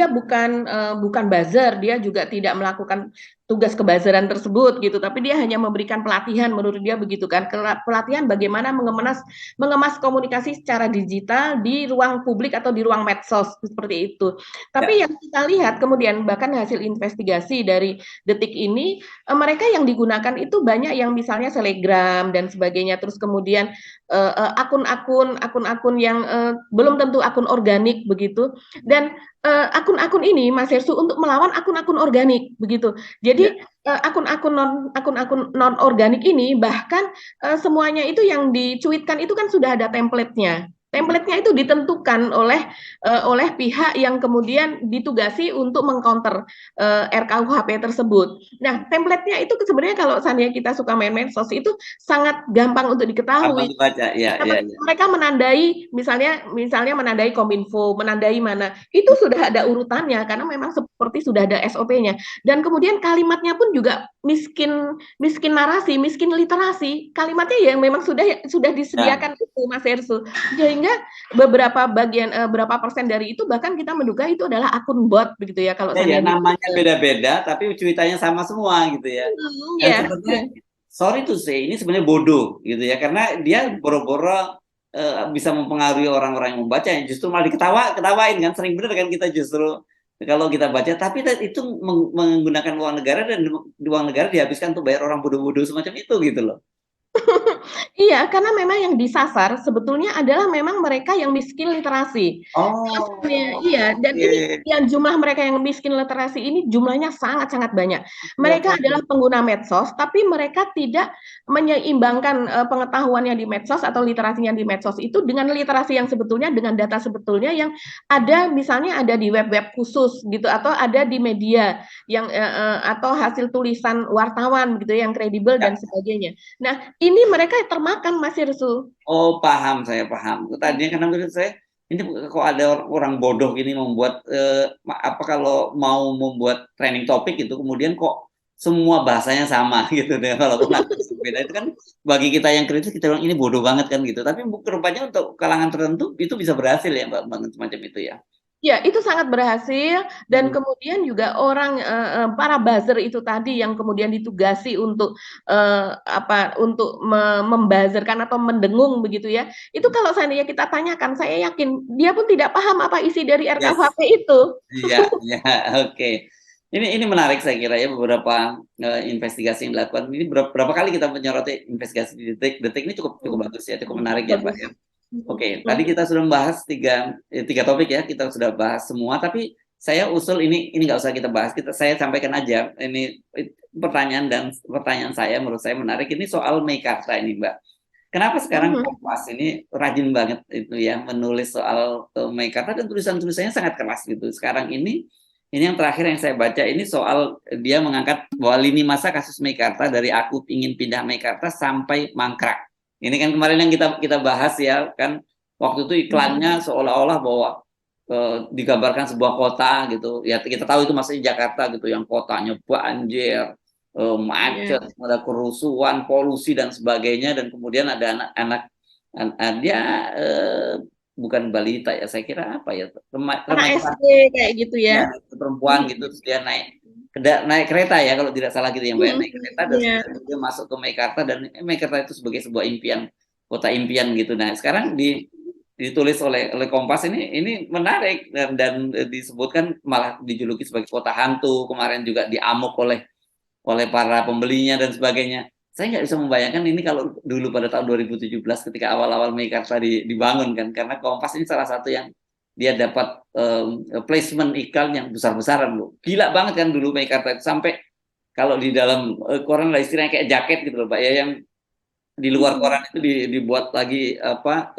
bukan buzzer, dia juga tidak melakukan tugas kebazaran tersebut gitu, tapi dia hanya memberikan pelatihan, menurut dia begitu kan, pelatihan bagaimana mengemas komunikasi secara digital di ruang publik atau di ruang medsos seperti itu. Tapi yang kita lihat kemudian bahkan hasil investigasi dari Detik ini, mereka yang digunakan itu banyak yang misalnya Telegram dan sebagainya, terus kemudian akun-akun yang belum tentu akun organik begitu, dan akun-akun ini Mas Hersu untuk melawan akun-akun organik begitu. Jadi akun-akun non organik ini bahkan semuanya itu yang dicuitkan itu kan sudah ada template-nya. Template-nya itu ditentukan oleh pihak yang kemudian ditugasi untuk mengcounter RKUHP tersebut. Nah, template-nya itu sebenarnya kalau seandainya kita suka main medsos itu sangat gampang untuk diketahui. Dibaca, mereka menandai misalnya menandai Kominfo, menandai mana, itu sudah ada urutannya karena memang seperti sudah ada SOP-nya. Dan kemudian kalimatnya pun juga miskin narasi, miskin literasi. Kalimatnya yang memang sudah disediakan itu Mas Hersu. Sehingga berapa persen dari itu bahkan kita menduga itu adalah akun bot begitu ya kalau namanya beda-beda tapi cuitannya sama semua gitu ya. Sorry to say, ini sebenarnya bodoh gitu ya, karena dia boro-boro bisa mempengaruhi orang-orang yang membaca, justru malah ketawain kan, sering bener kan kita justru kalau kita baca, tapi itu menggunakan uang negara dan uang negara dihabiskan untuk bayar orang bodoh-bodoh semacam itu gitu loh. Iya, karena memang yang disasar sebetulnya adalah memang mereka yang miskin literasi. Sasarannya Oh, iya, dan ini oke. yang jumlah mereka yang miskin literasi ini jumlahnya sangat-sangat banyak. Oke, Mereka oke. adalah pengguna medsos, tapi mereka tidak menyeimbangkan pengetahuannya di medsos atau literasinya di medsos itu dengan literasi yang sebetulnya, dengan data sebetulnya yang ada, misalnya ada di web-web khusus gitu, atau ada di media yang atau hasil tulisan wartawan gitu yang kredibel dan Ya. sebagainya. Nah, ini mereka termakan Mas Irsu. Oh, paham, saya paham. Tadinya karena menurut saya ini kok ada orang bodoh ini membuat apa kalau mau membuat trending topik itu kemudian kok semua bahasanya sama gitu deh walaupun ada beda itu kan bagi kita yang kritis kita bilang ini bodoh banget kan gitu. Tapi rupanya untuk kalangan tertentu itu bisa berhasil ya Mbak banget semacam itu ya. Ya, itu sangat berhasil dan Hmm. kemudian juga orang para buzzer itu tadi yang kemudian ditugasi untuk untuk membuzerkan atau mendengung begitu ya. Itu kalau seandainya kita tanyakan, saya yakin dia pun tidak paham apa isi dari Yes. RKUHP itu. Iya, iya, oke. Ini menarik saya kira ya beberapa investigasi yang dilakukan. Ini berapa kali kita menyoroti investigasi di detik. Detik ini cukup cukup bagus ya, cukup menarik ya Pak Bagus. ya. Oke, tadi kita sudah membahas tiga topik ya, kita sudah bahas semua. Tapi saya usul ini nggak usah kita bahas, saya sampaikan aja. Ini pertanyaan saya menurut saya menarik. Ini soal Meikarta ini Mbak. Kenapa sekarang Kompas ini rajin banget itu ya menulis soal Meikarta dan tulisan-tulisannya sangat keras gitu. Sekarang ini yang terakhir yang saya baca ini soal dia mengangkat bahwa lini masa kasus Meikarta dari aku ingin pindah Meikarta sampai mangkrak. Ini kan kemarin yang kita bahas ya kan waktu itu iklannya seolah-olah bahwa digambarkan sebuah kota gitu. Ya kita tahu itu masih Jakarta gitu yang kotanya banjir, macet, ada kerusuhan, polusi dan sebagainya dan kemudian ada anak-anak dia bukan balita ya saya kira apa ya Anak remaja SD kayak gitu ya. ya perempuan gitu terus dia naik kereta ya kalau tidak salah gitu yang Mbak naik kereta dan Iya. dia masuk ke Meikarta dan Meikarta itu sebagai sebuah impian kota impian gitu. Nah sekarang ditulis oleh Kompas ini menarik dan disebutkan malah dijuluki sebagai kota hantu kemarin juga diamuk oleh para pembelinya dan sebagainya. Saya nggak bisa membayangkan ini kalau dulu pada tahun 2017 ketika awal-awal Meikarta dibangun kan, karena Kompas ini salah satu yang dia dapat placement iklan yang besar-besaran loh. Gila banget kan dulu Meikarta itu sampai kalau di dalam koran lah istilahnya kayak jaket gitu loh Pak ya yang di luar koran itu dibuat lagi apa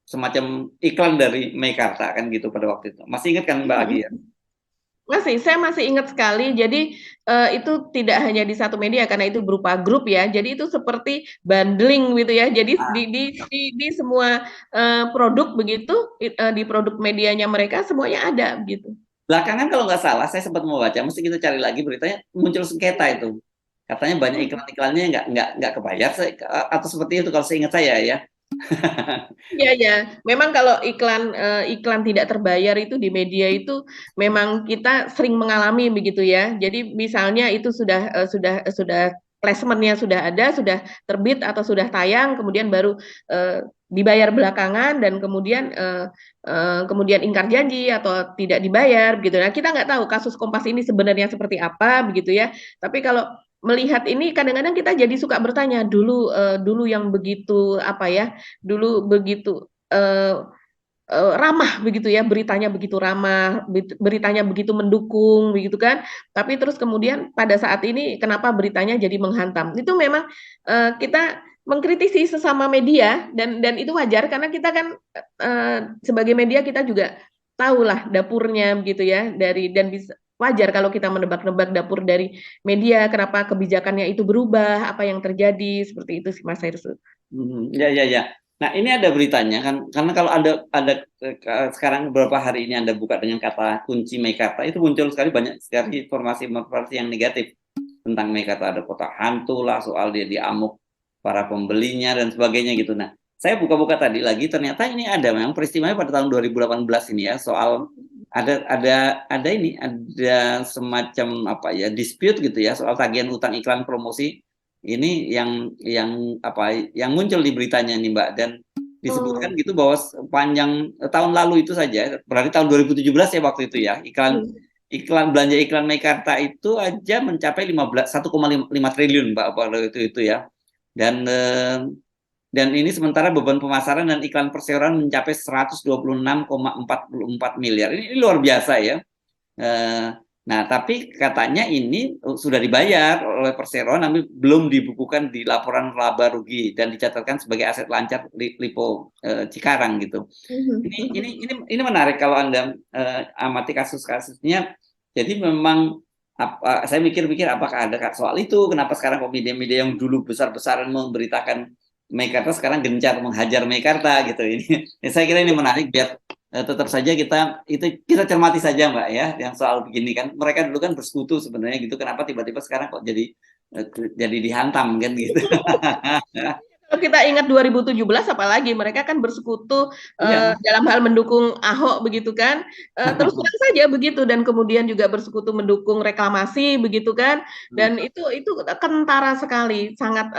semacam iklan dari Meikarta kan gitu pada waktu itu. Masih ingat kan Mbak Agi ya? Saya masih ingat sekali. Jadi itu tidak hanya di satu media karena itu berupa grup ya. Jadi itu seperti bundling gitu ya. Jadi di semua produk begitu di produk medianya mereka semuanya ada gitu. Belakangan kalau nggak salah, saya sempat membaca, mesti kita cari lagi beritanya, muncul sengketa itu. Katanya banyak iklan-iklannya nggak kebayar, atau seperti itu kalau seingat saya ya. Iya ya, memang kalau iklan tidak terbayar itu di media itu memang kita sering mengalami begitu ya. Jadi misalnya itu sudah placementnya sudah ada, sudah terbit atau sudah tayang, kemudian baru dibayar belakangan dan kemudian ingkar janji atau tidak dibayar begitu. Nah kita nggak tahu kasus Kompas ini sebenarnya seperti apa begitu ya. Tapi kalau melihat ini kadang-kadang kita jadi suka bertanya dulu yang begitu apa ya dulu begitu ramah begitu ya beritanya begitu ramah beritanya begitu mendukung begitu kan tapi terus kemudian pada saat ini kenapa beritanya jadi menghantam itu memang kita mengkritisi sesama media dan itu wajar karena kita kan sebagai media kita juga tahulah dapurnya begitu ya dan bisa wajar kalau kita menebak-nebak dapur dari media kenapa kebijakannya itu berubah apa yang terjadi seperti itu sih Mas Hersu. Ya, ya, ya. Nah, ini ada beritanya kan, karena kalau ada sekarang beberapa hari ini Anda buka dengan kata kunci Meikarta itu muncul sekali banyak sekali informasi yang negatif tentang Meikarta, ada kota hantu lah, soal dia diamuk para pembelinya dan sebagainya gitu. Nah, saya buka-buka tadi lagi ternyata ini ada memang peristiwanya pada tahun 2018 ini ya soal ada semacam apa ya dispute gitu ya soal tagihan utang iklan promosi ini yang muncul di beritanya nih Mbak dan disebutkan gitu bahwa sepanjang tahun lalu itu saja berarti tahun 2017 ya waktu itu ya belanja iklan Meikarta itu aja mencapai 1,5 triliun Mbak pada itu ya Dan ini sementara beban pemasaran dan iklan perseroan mencapai 126,44 miliar. Ini luar biasa ya. Nah, tapi katanya ini sudah dibayar oleh perseroan, tapi belum dibukukan di laporan laba rugi dan dicatatkan sebagai aset lancar Lipo Cikarang gitu. Ini menarik kalau Anda amati kasus-kasusnya. Jadi memang saya mikir-mikir apakah ada soal itu, kenapa sekarang kok media-media yang dulu besar-besaran memberitakan Meikarta sekarang gencar menghajar Meikarta gitu. Ini saya kira ini menarik, biar tetap saja kita cermati saja Mbak ya, yang soal begini kan, mereka dulu kan bersekutu sebenarnya gitu, kenapa tiba-tiba sekarang kok jadi dihantam kan gitu. Kalau kita ingat 2017 apalagi mereka kan bersekutu dalam hal mendukung Ahok begitu kan, terus terang saja begitu, dan kemudian juga bersekutu mendukung reklamasi begitu kan, dan itu kentara sekali, sangat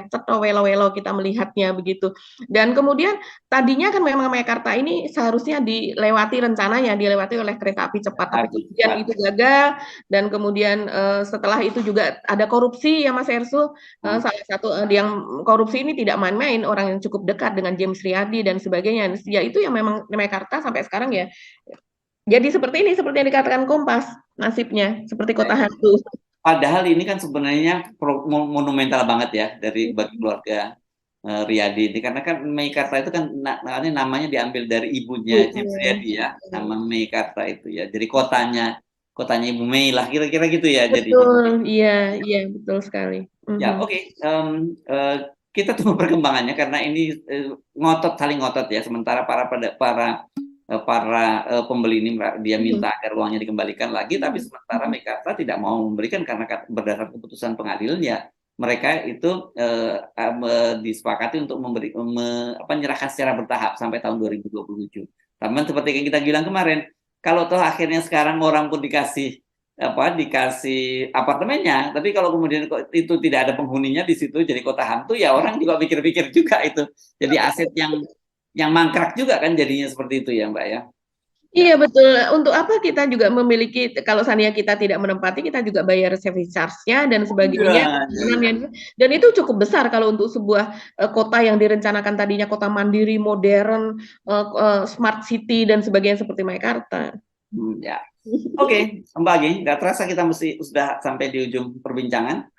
ceto welo-welo kita melihatnya begitu. Dan kemudian tadinya kan memang Meikarta ini seharusnya dilewati oleh kereta api cepat, tapi kemudian itu gagal, dan kemudian setelah itu juga ada korupsi ya Mas Ersu, salah satu yang korupsi ini tidak main-main, orang yang cukup dekat dengan James Riyadi dan sebagainya. Ya itu yang memang Meikarta sampai sekarang ya jadi seperti ini, seperti yang dikatakan Kompas, nasibnya seperti kota hantu. Padahal ini kan sebenarnya monumental banget ya bagi keluarga Riyadi ini, karena kan Meikarta itu kan namanya diambil dari ibunya James Riyadi ya, nama Meikarta itu ya. Jadi kotanya Ibu Mei lah, kira-kira gitu ya. Betul, iya betul sekali. Ya, oke. Kita tunggu perkembangannya karena ini saling ngotot ya. Sementara para pembeli ini dia minta agar uangnya dikembalikan lagi, tapi sementara Meikarta tidak mau memberikan karena berdasarkan keputusan pengadilan ya, mereka itu disepakati untuk menyerahkan secara bertahap sampai tahun 2027. Tapi seperti yang kita bilang kemarin, kalau toh akhirnya sekarang orang pun dikasih apartemennya, tapi kalau kemudian itu tidak ada penghuninya di situ, jadi kota hantu, ya orang juga pikir-pikir juga itu jadi aset yang mangkrak juga kan, jadinya seperti itu ya Mbak ya. Iya betul. Untuk apa kita juga memiliki, kalau seandainya kita tidak menempati, kita juga bayar service charge-nya dan sebagainya. Dan itu cukup besar kalau untuk sebuah kota yang direncanakan tadinya kota mandiri, modern, smart city dan sebagainya seperti Meikarta. Ya. Oke, Mbak Agi, nggak terasa kita sudah sampai di ujung perbincangan.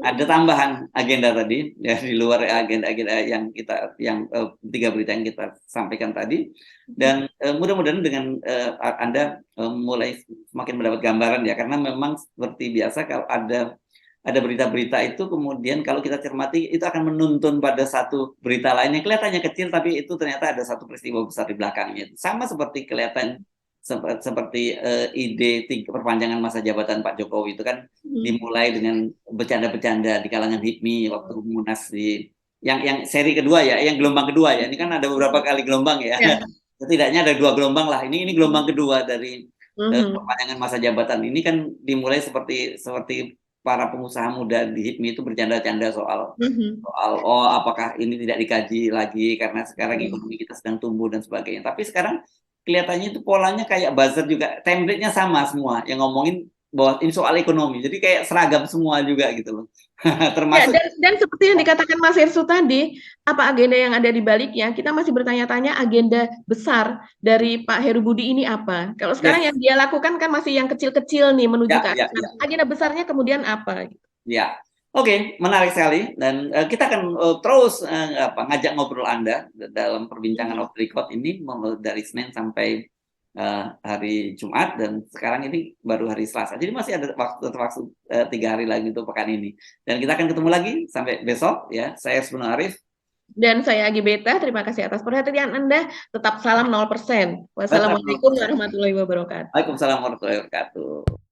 Ada tambahan agenda tadi ya, di luar agenda-agenda yang tiga berita yang kita sampaikan tadi, dan mudah-mudahan dengan Anda mulai semakin mendapat gambaran ya, karena memang seperti biasa kalau ada berita-berita itu kemudian kalau kita cermati itu akan menuntun pada satu berita lain yang kelihatannya kecil, tapi itu ternyata ada satu peristiwa besar di belakangnya. Sama seperti seperti ide perpanjangan masa jabatan Pak Jokowi itu kan dimulai dengan bercanda-bercanda di kalangan HIPMI waktu Munas di yang seri kedua ya, yang gelombang kedua ya. Ini kan ada beberapa kali gelombang ya. Setidaknya ada 2 gelombang lah. Ini gelombang kedua dari perpanjangan masa jabatan ini, kan dimulai seperti para pengusaha muda di HIPMI itu bercanda-canda soal apakah ini tidak dikaji lagi karena sekarang ekonomi kita sedang tumbuh dan sebagainya. Tapi sekarang kelihatannya itu polanya kayak buzzer juga, template-nya sama semua yang ngomongin bahwa ini soal ekonomi, jadi kayak seragam semua juga gitu loh. Termasuk dan seperti yang dikatakan Mas Ersu tadi, apa agenda yang ada di baliknya, kita masih bertanya-tanya agenda besar dari Pak Heru Budi ini apa. Kalau sekarang yang dia lakukan kan masih yang kecil-kecil nih menuju ke agenda besarnya kemudian apa gitu. Ya. Oke, menarik sekali, dan kita akan terus ngajak ngobrol Anda dalam perbincangan off the record ini dari Senin sampai hari Jumat, dan sekarang ini baru hari Selasa. Jadi masih ada waktu 3 hari lagi untuk pekan ini. Dan kita akan ketemu lagi sampai besok ya. Saya Sebenarnya Arif. Dan saya Agi Beta, terima kasih atas perhatian Anda. Tetap salam 0%. Wassalamualaikum warahmatullahi wabarakatuh. Waalaikumsalam warahmatullahi wabarakatuh.